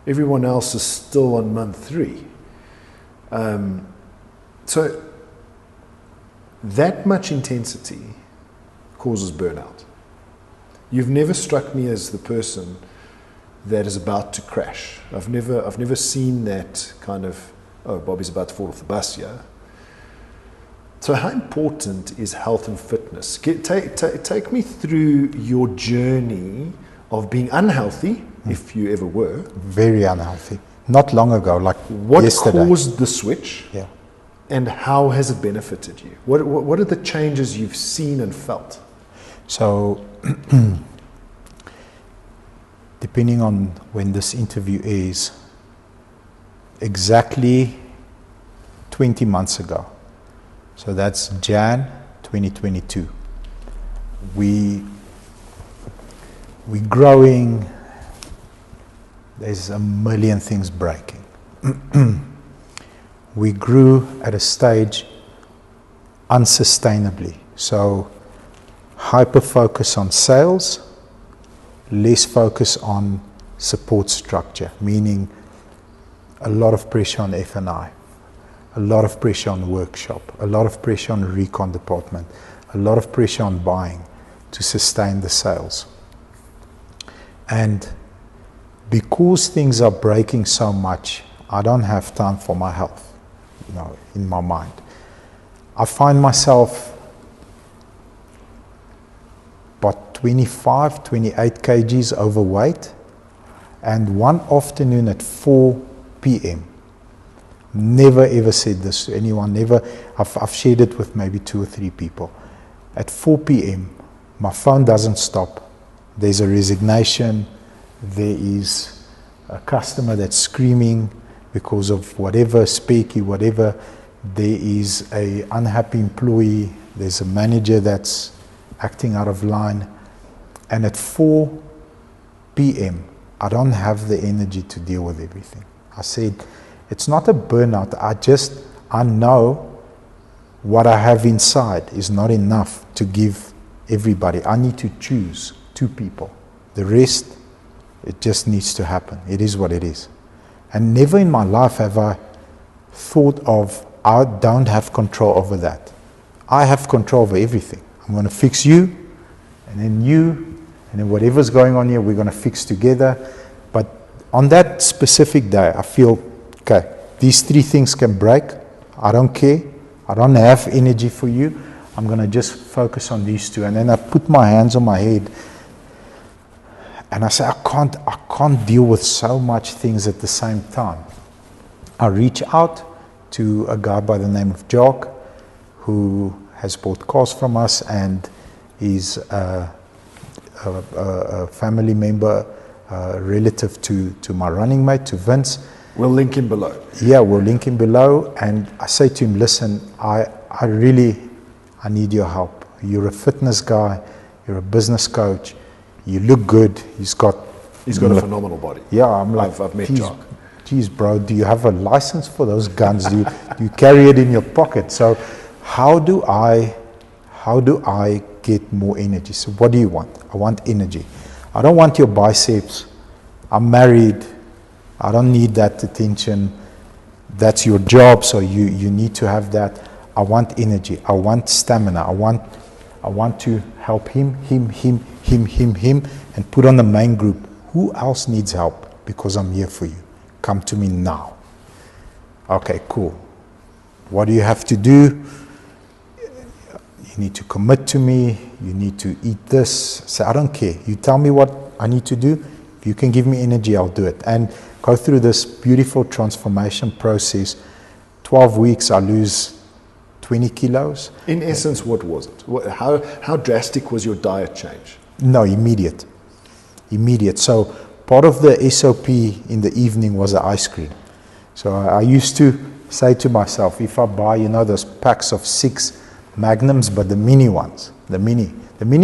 everyone else is still on month 3. So that much intensity causes burnout. You've never struck me as the person that is about to crash. I've never seen that kind of, oh, Bobby's about to fall off the bus here. So how important is health and fitness? Take me through your journey of being unhealthy, if you ever were. Very unhealthy. Not long ago, like yesterday. What caused the switch? Yeah. And how has it benefited you? What are the changes you've seen and felt? So, depending on when this interview is, exactly 20 months ago. So that's Jan 2022. We're growing. There's a million things breaking. We grew at a stage unsustainably. So hyper focus on sales, less focus on support structure, meaning a lot of pressure on F&I, a lot of pressure on workshop, a lot of pressure on recon department, a lot of pressure on buying to sustain the sales. And because things are breaking so much, I don't have time for my health, in my mind. I find myself about 25, 28 kgs overweight, and one afternoon at 4 p.m., never ever said this to anyone, I've shared it with maybe 2 or 3 people. At 4 p.m., my phone doesn't stop. There's a resignation, there is a customer that's screaming because of whatever, speaky, whatever. There is a unhappy employee, there's a manager that's acting out of line. And at 4 p.m., I don't have the energy to deal with everything. I said, it's not a burnout, I know what I have inside is not enough to give everybody. I need to choose 2 people. The rest, it just needs to happen. It is what it is. And never in my life have I thought of, I don't have control over that. I have control over everything. I'm going to fix you, and then you, and then whatever's going on here, we're going to fix together. But on that specific day, I feel, okay, these 3 things can break. I don't care. I don't have energy for you. I'm going to just focus on these 2. And then I put my hands on my head and I say, I can't deal with so much things at the same time. I reach out to a guy by the name of Jock, who has bought cars from us and is a family member, relative to my running mate, to Vince. We'll link him below. Yeah, we'll link him below. And I say to him, listen, I need your help. You're a fitness guy. You're a business coach. You look good. He's got a phenomenal body. Yeah, I'm like, I've met Jock. Geez, bro, do you have a license for those guns? Do you carry it in your pocket? So how do I get more energy? So what do you want? I want energy. I don't want your biceps. I'm married. I don't need that attention. That's your job, so you need to have that. I want energy. I want stamina. I want to help him, and put on the main group. Who else needs help? Because I'm here for you. Come to me now. Okay, cool. What do you have to do? You need to commit to me. You need to eat this. Say, I don't care. You tell me what I need to do. If you can give me energy, I'll do it. And go through this beautiful transformation process. 12 weeks, I lose 20 kilos. In essence, what was it? How drastic was your diet change? No, immediate. So part of the SOP in the evening was the ice cream. So I used to say to myself, if I buy, those packs of 6 Magnums, but the mini ones, the mini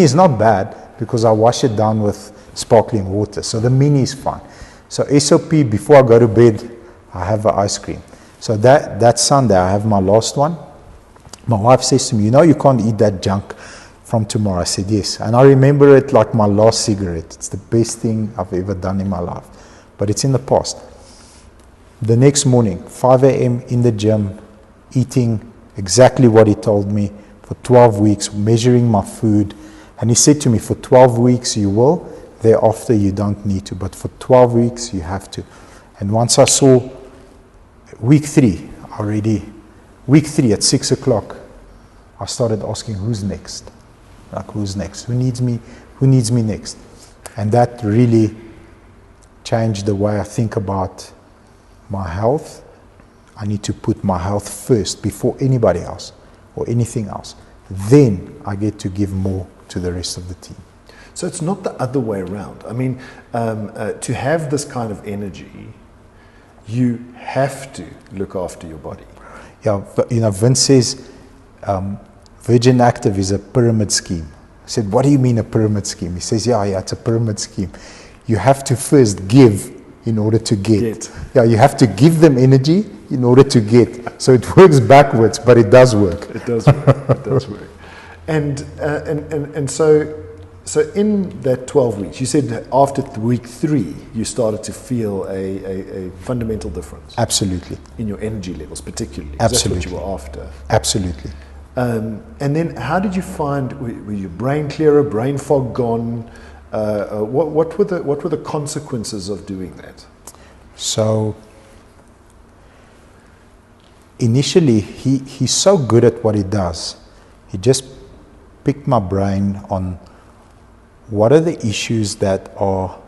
is not bad because I wash it down with sparkling water. So the mini is fine. So SOP, before I go to bed, I have an ice cream. So that Sunday, I have my last one. My wife says to me, you can't eat that junk from tomorrow. I said, yes. And I remember it like my last cigarette. It's the best thing I've ever done in my life. But it's in the past. The next morning, 5 a.m. in the gym, eating exactly what he told me for 12 weeks, measuring my food. And he said to me, for 12 weeks you will, thereafter you don't need to. But for 12 weeks you have to. And once I saw week 3 at 6 o'clock, I started asking, who's next? Like, who's next? Who needs me? Who needs me next? And that really changed the way I think about my health. I need to put my health first before anybody else or anything else. Then I get to give more to the rest of the team. So it's not the other way around. I mean, to have this kind of energy, you have to look after your body. Yeah, but, Vince says Virgin Active is a pyramid scheme. I said, what do you mean a pyramid scheme? He says, yeah, it's a pyramid scheme. You have to first give in order to get. Yeah, you have to give them energy in order to get. So it works backwards, but it does work. It does work. It does work. And so in that 12 weeks, you said after week 3, you started to feel a fundamental difference. Absolutely. In your energy levels, particularly. Absolutely. That's what you were after. Absolutely. And then how did you find, were your brain clearer, brain fog gone? What were the consequences of doing that? So initially, he's so good at what he does. He just picked my brain on what are the issues that are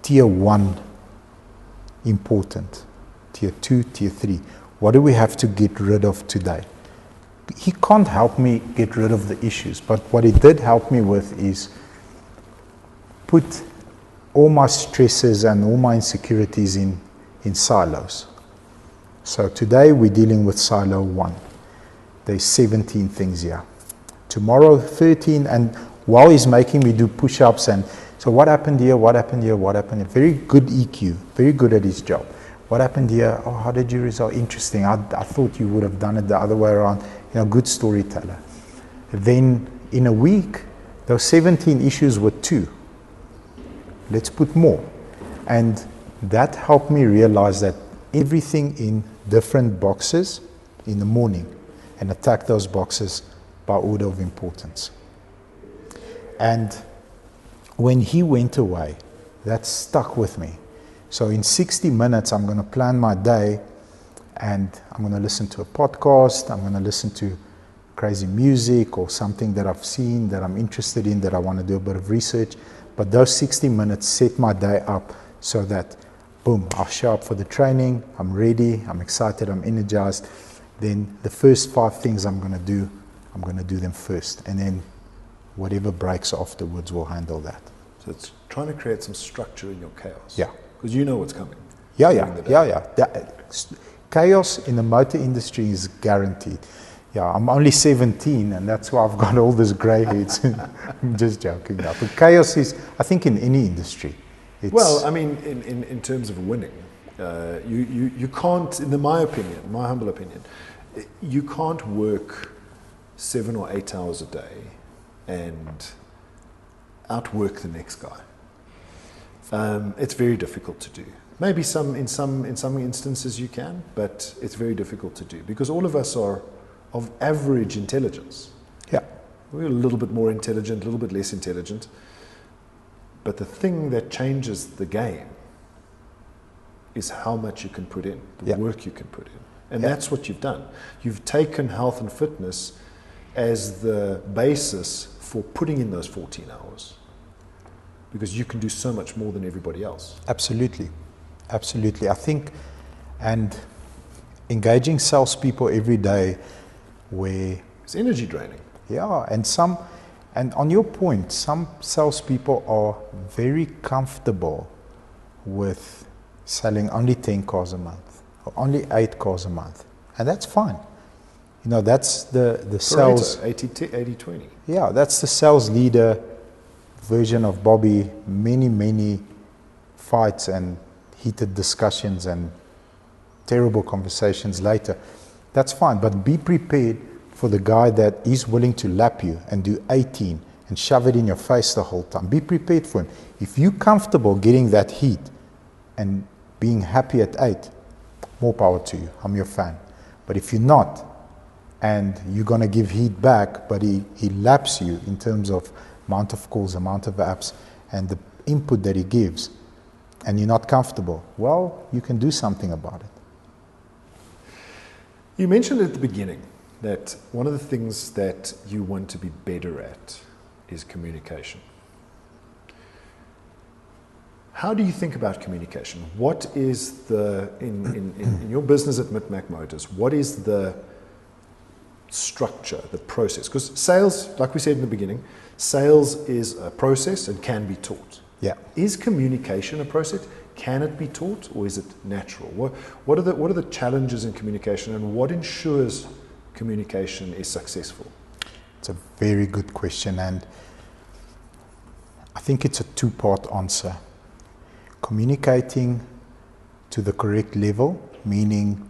tier 1 important, tier 2, tier 3. What do we have to get rid of today? He can't help me get rid of the issues, but what he did help me with is put all my stresses and all my insecurities in silos. So today we're dealing with silo 1. There's 17 things here. Tomorrow 13, and while he's making me do push-ups, and so what happened here, what happened here, what happened here. Very good EQ, very good at his job. what happened here? Oh, how did you resolve? Interesting. I thought you would have done it the other way around. Good storyteller. Then in a week, those 17 issues were 2. Let's put more. And that helped me realize that everything in different boxes in the morning, and attack those boxes by order of importance. And when he went away, that stuck with me. So in 60 minutes, I'm going to plan my day, and I'm going to listen to a podcast, I'm going to listen to crazy music or something that I've seen that I'm interested in, that I want to do a bit of research. But those 60 minutes set my day up so that, boom, I'll show up for the training, I'm ready, I'm excited, I'm energized. Then the first 5 things I'm going to do them first. And then whatever breaks afterwards, we'll handle that. So it's trying to create some structure in your chaos. Yeah. Because you know what's coming. Yeah. Chaos in the motor industry is guaranteed. Yeah, I'm only 17, and that's why I've got all this grey hairs. I'm just joking now. But chaos is, I think, in any industry. Well, I mean, in terms of winning, you can't, in my opinion, my humble opinion, you can't work 7 or 8 hours a day and outwork the next guy. It's very difficult to do. Maybe in some instances you can, but it's very difficult to do because all of us are of average intelligence. Yeah. We're a little bit more intelligent, a little bit less intelligent. But the thing that changes the game is how much you can put in, the work you can put in. And that's what you've done. You've taken health and fitness as the basis for putting in those 14 hours. Because you can do so much more than everybody else. Absolutely. I think, and engaging salespeople every day where... It's energy draining. Yeah, and on your point, some salespeople are very comfortable with selling only 10 cars a month, or only 8 cars a month. And that's fine. That's the sales... 80-20. Yeah, that's the sales leader version of Bobby. Many fights and heated discussions and terrible conversations later. That's fine, but be prepared for the guy that is willing to lap you and do 18 and shove it in your face the whole time. Be prepared for him. If you're comfortable getting that heat and being happy at 8, more power to you. I'm your fan. But if you're not, and you're going to give heat back, but he laps you in terms of amount of calls, amount of apps, and the input that he gives, and you're not comfortable, well, you can do something about it. You mentioned at the beginning that one of the things that you want to be better at is communication. How do you think about communication? What is in your business at Mit Mak Motors, what is the structure, the process? Because sales, like we said in the beginning, sales is a process and can be taught. Yeah. Is communication a process? Can it be taught, or is it natural? What are the challenges in communication, and what ensures communication is successful? It's a very good question, and I think it's a 2-part answer. Communicating to the correct level, meaning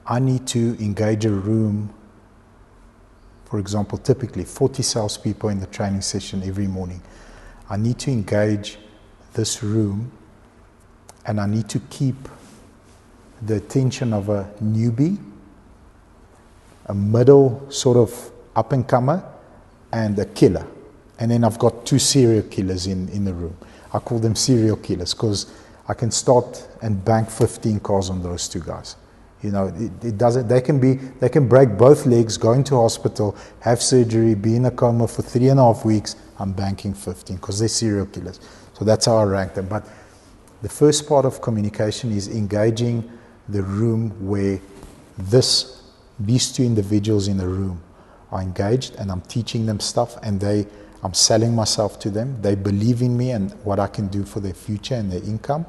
I need to engage a room, for example, typically 40 salespeople in the training session every morning. I need to engage this room, and I need to keep the attention of a newbie, a middle sort of up-and-comer, and a killer. And then I've got 2 serial killers in the room. I call them serial killers because I can start and bank 15 cars on those 2 guys. It doesn't. They can break both legs, go into hospital, have surgery, be in a coma for 3.5 weeks. I'm banking 15 because they're serial killers. So that's how I rank them. But the first part of communication is engaging the room where these 2 individuals in the room are engaged, and I'm teaching them stuff, and I'm selling myself to them. They believe in me and what I can do for their future and their income,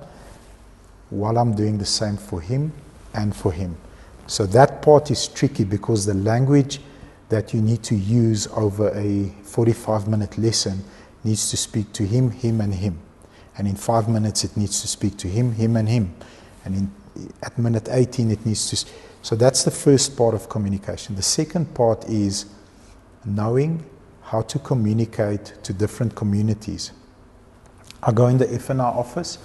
while I'm doing the same for him and for him. So that part is tricky because the language that you need to use over a 45-minute lesson needs to speak to him, him, and him. And in 5 minutes, it needs to speak to him, him, and him. And at minute 18 it needs to. So that's the first part of communication. The second part is knowing how to communicate to different communities. I go in the F&I office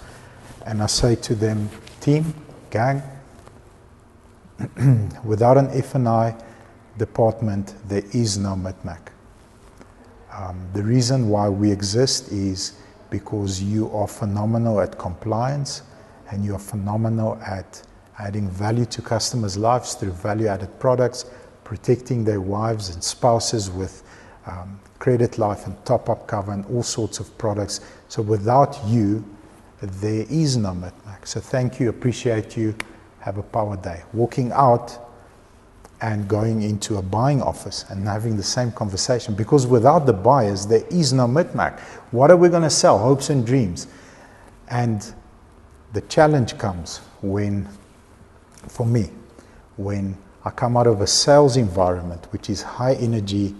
and I say to them, team, gang, without an F&I department, there is no Mit Mak. The reason why we exist is because you are phenomenal at compliance and you are phenomenal at adding value to customers' lives through value-added products, protecting their wives and spouses with credit life and top-up cover and all sorts of products. So without you, there is no Mit Mak. So thank you, appreciate you, have a power day. Walking out and going into a buying office and having the same conversation, because without the buyers, there is no Mit Mak. What are we going to sell? Hopes and dreams. And the challenge comes when, for me, when I come out of a sales environment, which is high energy,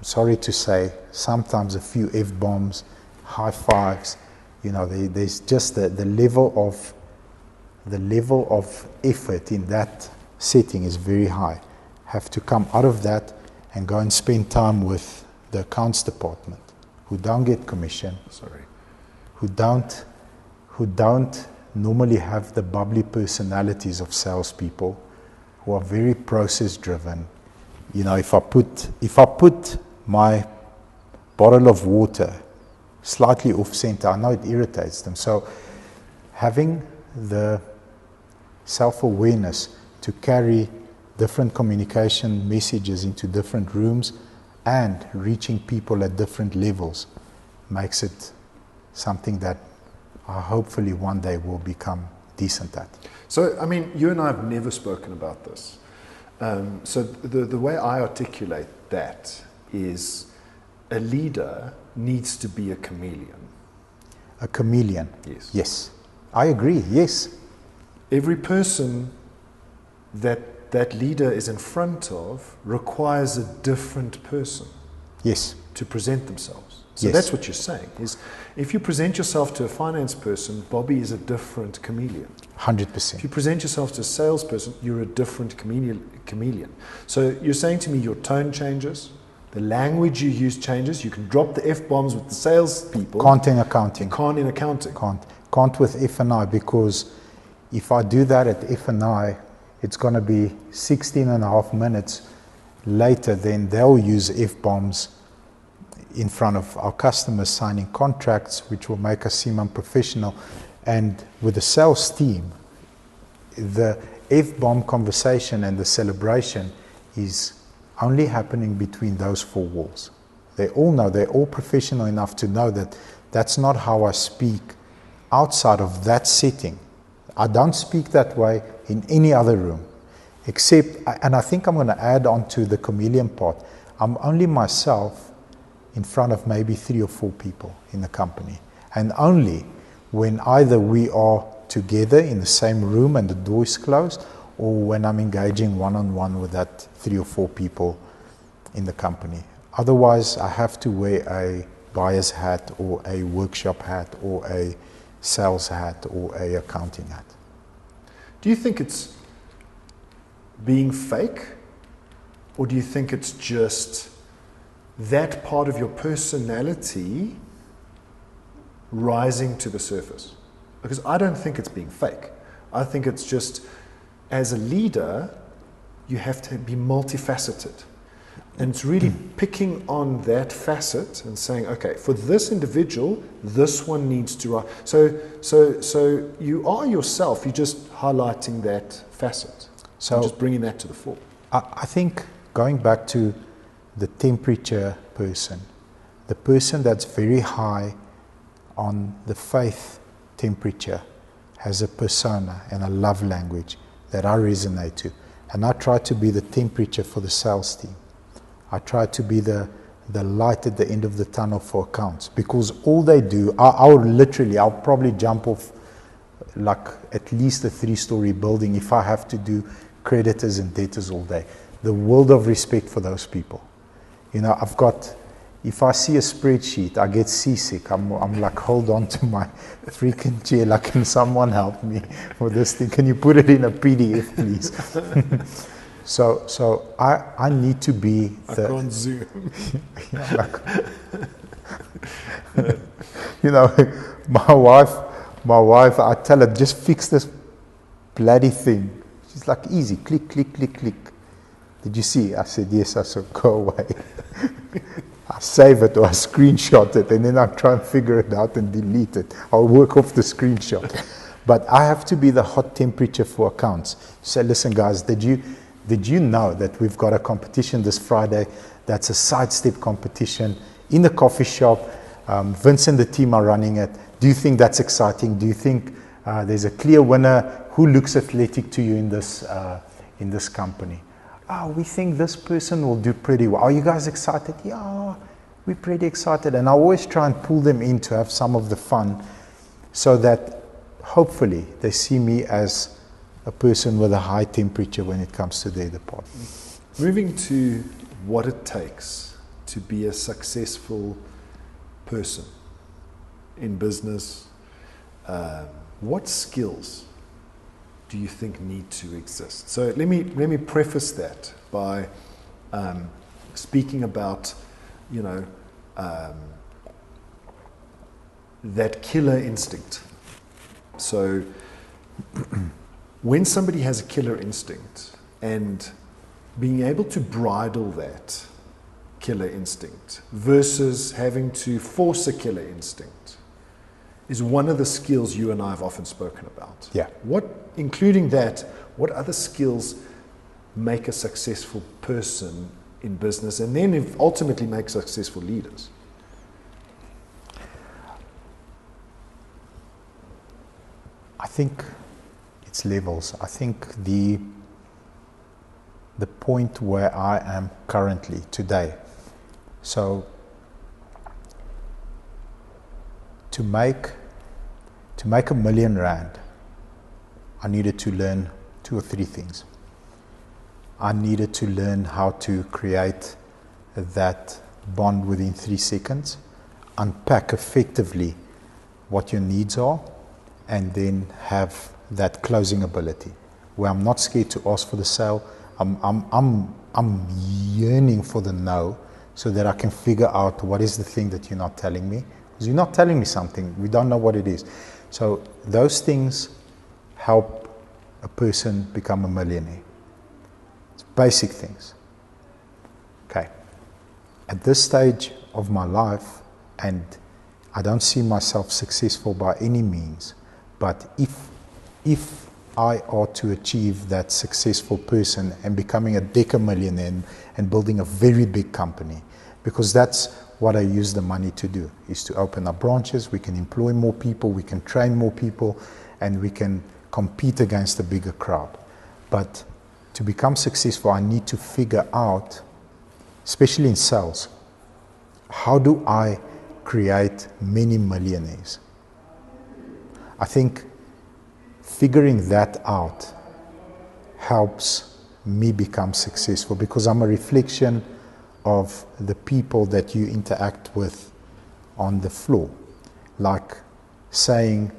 sorry to say, sometimes a few F-bombs, high fives, there's just the level of effort in that setting is very high. Have to come out of that and go and spend time with the accounts department, who don't get commission, who don't normally have the bubbly personalities of salespeople, who are very process driven. If I put my bottle of water slightly off center, I know it irritates them. So having the self-awareness to carry different communication messages into different rooms and reaching people at different levels makes it something that I hopefully one day will become decent at. So, you and I have never spoken about this. So the way I articulate that is a leader needs to be a chameleon. A chameleon? Yes. Yes. I agree, yes. Every person that leader is in front of requires a different person. Yes. To present themselves. So yes. That's what you're saying, is if you present yourself to a finance person, Bobby is a different chameleon. 100%. If you present yourself to a salesperson, you're a different chameleon. So you're saying to me your tone changes, the language you use changes, you can drop the F-bombs with the salespeople. Can't in accounting. Can't in accounting. Can't with F&I, because if I do that at F&I, it's going to be 16 and a half minutes later, then they'll use F-bombs in front of our customers signing contracts, which will make us seem unprofessional. And with the sales team, the F-bomb conversation and the celebration is only happening between those four walls. They all know, they're all professional enough to know that that's not how I speak outside of that setting. I don't speak that way in any other room, except, and I think I'm going to add on to the chameleon part, I'm only myself in front of maybe 3 or 4 people in the company. And only when either we are together in the same room and the door is closed, or when I'm engaging one-on-one with that 3 or 4 people in the company. Otherwise, I have to wear a buyer's hat or a workshop hat or a sales hat or a accounting hat. Do you think it's being fake, or do you think it's just that part of your personality rising to the surface? Because I don't think it's being fake. I think it's just, as a leader, you have to be multifaceted. And it's really picking on that facet and saying, okay, for this individual, this one needs to rise. So you are yourself, you're just highlighting that facet. So just bringing that to the fore. I think going back to the temperature person, the person that's very high on the faith temperature has a persona and a love language that I resonate to. And I try to be the temperature for the sales team. I try to be the light at the end of the tunnel for accounts, because all they do, I'll probably jump off like at least a 3-story building if I have to do creditors and debtors all day. The world of respect for those people. I've got if I see a spreadsheet, I get seasick. I'm like, hold on to my freaking chair. Like, can someone help me with this thing? Can you put it in a PDF, please? So I need to be I can't zoom. You know, my wife, I tell her, just fix this bloody thing. She's like, easy, click, click, click, click. Did you see? I said, yes. I said, go away. I save it or I screenshot it, and then I try and figure it out and delete it. I'll work off the screenshot. But I have to be the hot temperature for accounts. Say, listen, guys, did you know that we've got a competition this Friday? That's a sidestep competition in the coffee shop. Vince and the team are running it. Do you think that's exciting? Do you think there's a clear winner? Who looks athletic to you in this company? Oh, we think this person will do pretty well. Are you guys excited? Yeah, we're pretty excited. And I always try and pull them in to have some of the fun so that hopefully they see me as a person with a high temperature when it comes to their department. Moving to what it takes to be a successful person in business, what skills do you think need to exist? So let me preface that by speaking about, that killer instinct. So when somebody has a killer instinct and being able to bridle that killer instinct versus having to force a killer instinct is one of the skills you and I have often spoken about. Yeah. Including that, what other skills make a successful person in business and then ultimately make successful leaders? I think it's levels. I think the point where I am currently today. So to make R1 million, I needed to learn 2 or 3 things. I needed to learn how to create that bond within 3 seconds, unpack effectively what your needs are, and then have that closing ability where I'm not scared to ask for the sale. I'm yearning for the no, so that I can figure out what is the thing that you're not telling me. Because you're not telling me something, we don't know what it is. So those things help a person become a millionaire. It's basic things. Okay. At this stage of my life, and I don't see myself successful by any means, but if I are to achieve that successful person and becoming a decamillionaire and building a very big company, because that's what I use the money to do, is to open up branches, we can employ more people, we can train more people, and we can compete against a bigger crowd. But to become successful, I need to figure out, especially in sales, how do I create many millionaires? I think figuring that out helps me become successful, because I'm a reflection of the people that you interact with on the floor. Like saying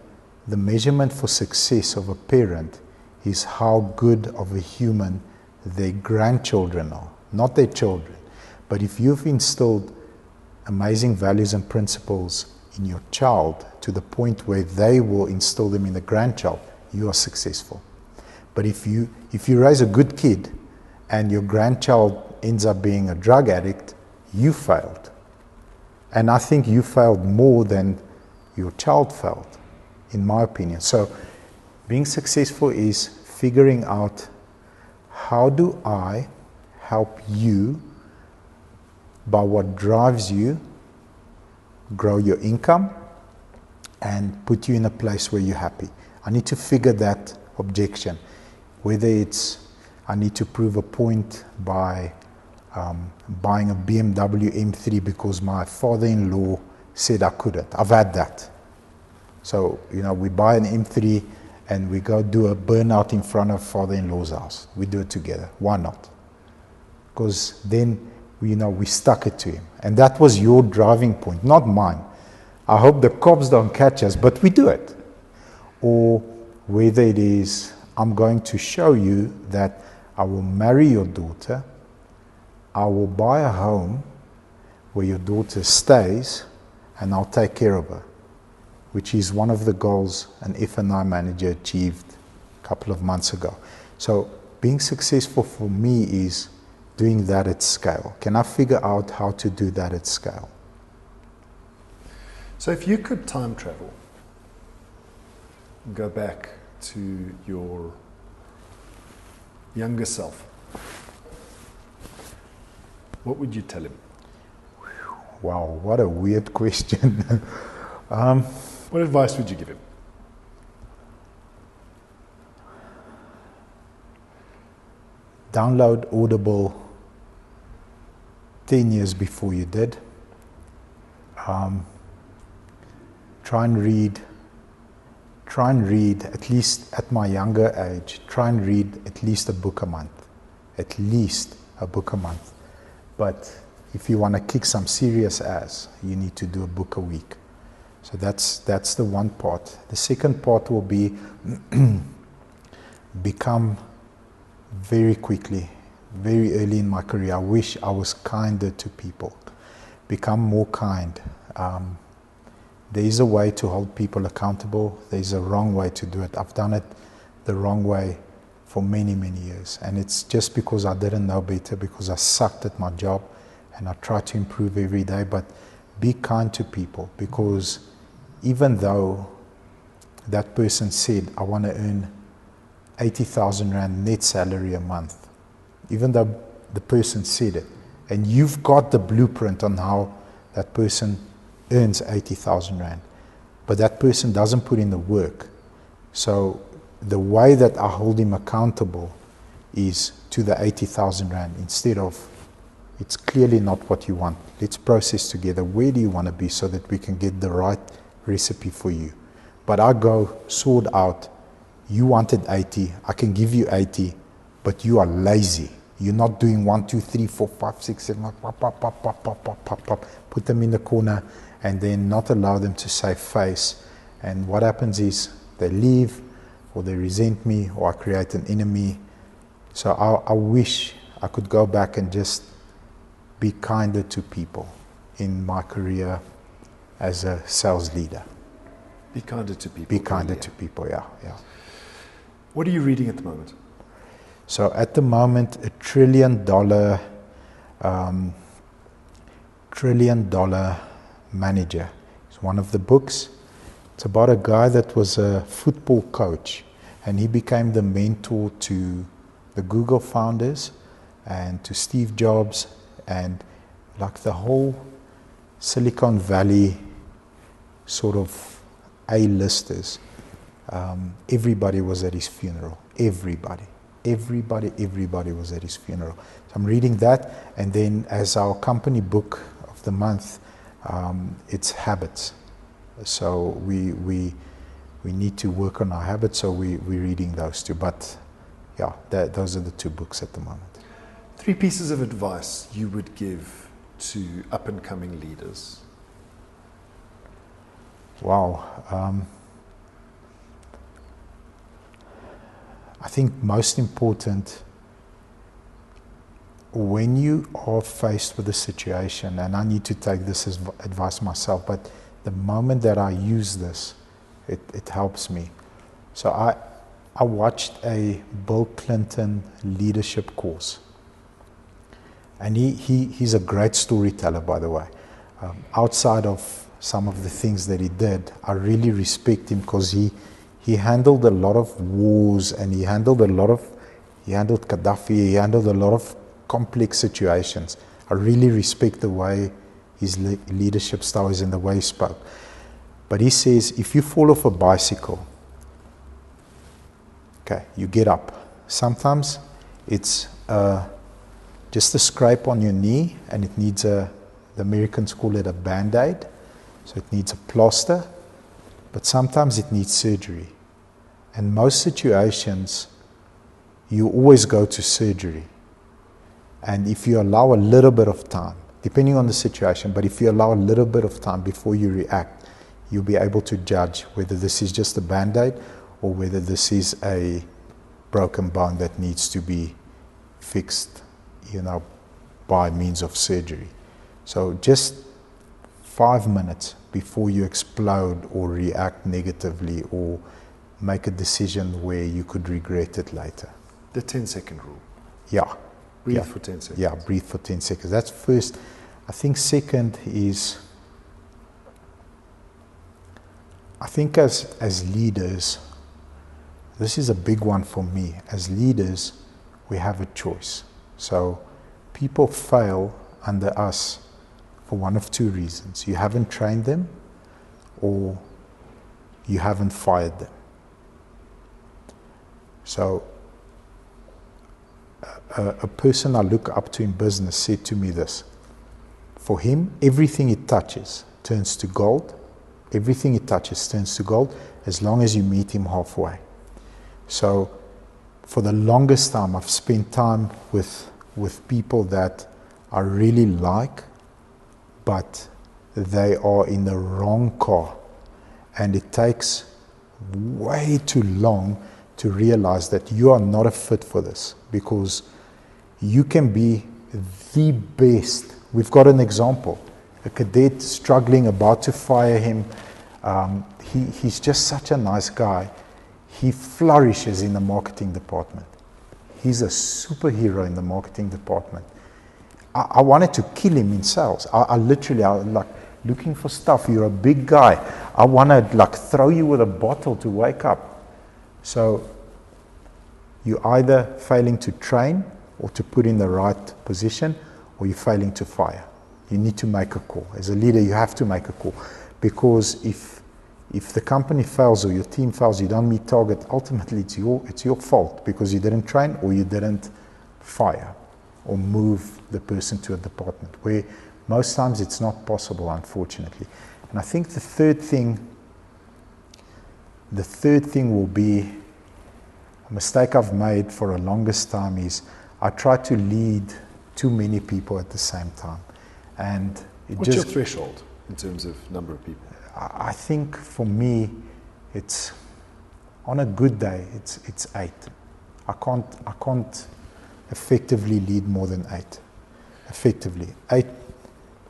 the measurement for success of a parent is how good of a human their grandchildren are, not their children. But if you've instilled amazing values and principles in your child to the point where they will instill them in the grandchild, you are successful. But if you raise a good kid and your grandchild ends up being a drug addict, you failed. And I think you failed more than your child failed, in my opinion. So being successful is figuring out, how do I help you by what drives you grow your income and put you in a place where you're happy. I need to figure that objection, whether it's I need to prove a point by buying a BMW M3 because my father-in-law said I couldn't. I've had that. So, we buy an M3 and we go do a burnout in front of father-in-law's house. We do it together. Why not? Because then we stuck it to him. And that was your driving point, not mine. I hope the cops don't catch us, but we do it. Or whether it is, I'm going to show you that I will marry your daughter, I will buy a home where your daughter stays, and I'll take care of her, which is one of the goals an F&I manager achieved a couple of months ago. So being successful for me is doing that at scale. Can I figure out how to do that at scale? So if you could time travel, go back to your younger self, what would you tell him? Wow, what a weird question. What advice would you give him? Download Audible 10 years before you did. Try and read, at least at my younger age, try and read at least a book a month. At least a book a month. But if you want to kick some serious ass, you need to do a book a week. So that's the one part. The second part will be become very quickly, very early in my career. I wish I was kinder to people. Become more kind. There is a way to hold people accountable. There is a wrong way to do it. I've done it the wrong way for many, many years. And it's just because I didn't know better, because I sucked at my job, and I try to improve every day. But be kind to people, because even though that person said, I want to earn 80,000 Rand net salary a month, even though the person said it, and you've got the blueprint on how that person earns 80,000 Rand, but that person doesn't put in the work. So the way that I hold him accountable is to the 80,000 Rand instead of, it's clearly not what you want. Let's process together. Where do you want to be so that we can get the right recipe for you? But I go sword out. You wanted 80. I can give you 80, but you are lazy. You're not doing 1, 2, 3, 4, 5, 6, 7, put them in the corner and then not allow them to save face. And what happens is they leave, or they resent me, or I create an enemy. So I wish I could go back and just be kinder to people in my career as a sales leader. Be kinder to people. Be kinder to people, yeah. What are you reading at the moment? So at the moment, $1 trillion manager is one of the books. It's about a guy that was a football coach, and he became the mentor to the Google founders and to Steve Jobs, and like the whole Silicon Valley sort of A-listers. Everybody was at his funeral. Everybody was at his funeral. So I'm reading that, and then as our company book of the month, it's habits. So we need to work on our habits, so we're reading those two. But yeah, those are the two books at the moment. 3 pieces of advice you would give to up-and-coming leaders. Wow. I think most important, when you are faced with a situation, and I need to take this as advice myself, but the moment that I use this, it helps me. So I watched a Bill Clinton leadership course. And he's a great storyteller, by the way. Outside of some of the things that he did, I really respect him because he handled a lot of wars, and he handled Gaddafi, he handled a lot of complex situations. I really respect the way his leadership style is and the way he spoke. But he says, if you fall off a bicycle, okay, you get up. Sometimes it's just a scrape on your knee, and it needs the Americans call it a Band-Aid. So it needs a plaster, but sometimes it needs surgery. And most situations, you always go to surgery. And if you allow a little bit of time, depending on the situation, but if you allow a little bit of time before you react, you'll be able to judge whether this is just a Band-Aid or whether this is a broken bone that needs to be fixed, by means of surgery. So just 5 minutes before you explode or react negatively or make a decision where you could regret it later. The 10-second rule. Yeah. Breathe for 10 seconds. Yeah, breathe for 10 seconds. That's first. I think second is, I think as leaders, this is a big one for me. As leaders, we have a choice. So people fail under us for one of two reasons. You haven't trained them or you haven't fired them. So a person I look up to in business said to me this: for him, everything he touches turns to gold. Everything he touches turns to gold as long as you meet him halfway. So for the longest time, I've spent time with people that I really like, but they are in the wrong car. And it takes way too long to realize that you are not a fit for this, because you can be the best. We've got an example, a cadet struggling, about to fire him. He's just such a nice guy. He flourishes in the marketing department. He's a superhero in the marketing department. I wanted to kill him in sales. I literally like looking for stuff. You're a big guy. I want to like throw you with a bottle to wake up. So you're either failing to train or to put in the right position, or you're failing to fire. You need to make a call. As a leader, you have to make a call, because if the company fails or your team fails, you don't meet target, ultimately it's your fault, because you didn't train or you didn't fire or move the person to a department, where most times it's not possible, unfortunately. And I think the third thing will be a mistake I've made for a longest time is I try to lead too many people at the same time. And what's your threshold in terms of number of people? I think for me, it's on a good day, it's 8. I can't effectively lead more than 8. Effectively, 8,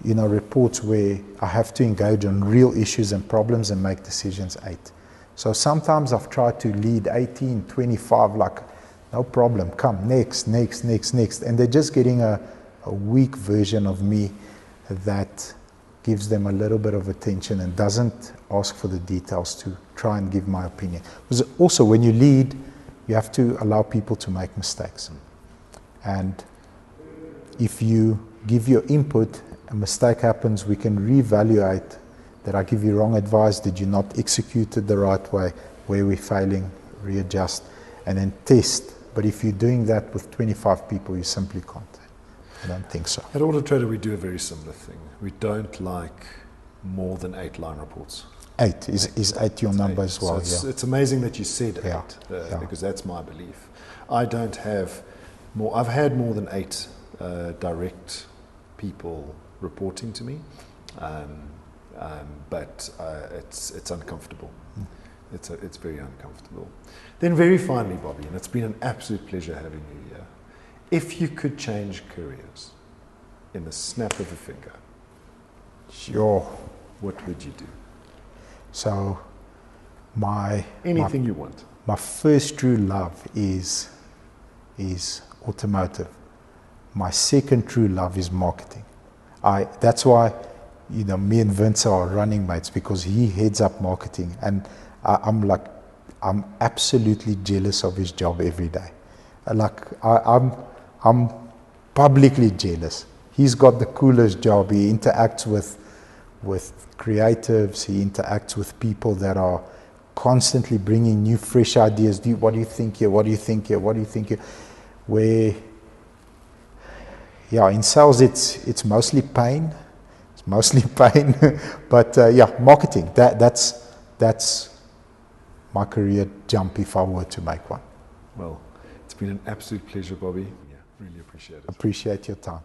reports where I have to engage on real issues and problems and make decisions. 8. So sometimes I've tried to lead 18, 25, like no problem, come next, and they're just getting a weak version of me that gives them a little bit of attention and doesn't ask for the details to try and give my opinion. Because also when you lead, you have to allow people to make mistakes. And if you give your input, a mistake happens, we can reevaluate that. I give you wrong advice, did you not execute it the right way, where we're failing, readjust, and then test. But if you're doing that with 25 people, you simply can't. I don't think so. At AutoTrader, we do a very similar thing. We don't like more than 8 line reports. 8 is 8 your number 8. As well. So it's amazing that you said 8, because that's my belief. I don't have more. I've had more than 8 direct people reporting to me, but it's uncomfortable. It's very uncomfortable. Then very finally, Bobby, and it's been an absolute pleasure having you here. If you could change careers in the snap of a finger, sure, what would you do? So anything you want. My first true love is automotive. My second true love is marketing. That's why me and Vince are running mates, because he heads up marketing, and I'm absolutely jealous of his job every day. I'm publicly jealous. He's got the coolest job. He interacts with creatives. He interacts with people that are constantly bringing new, fresh ideas. What do you think here? What do you think here? What do you think here? Where, in sales, it's mostly pain. It's mostly pain. But marketing. That's my career jump if I were to make one. Well, it's been an absolute pleasure, Bobby. Really appreciate it. Appreciate your time.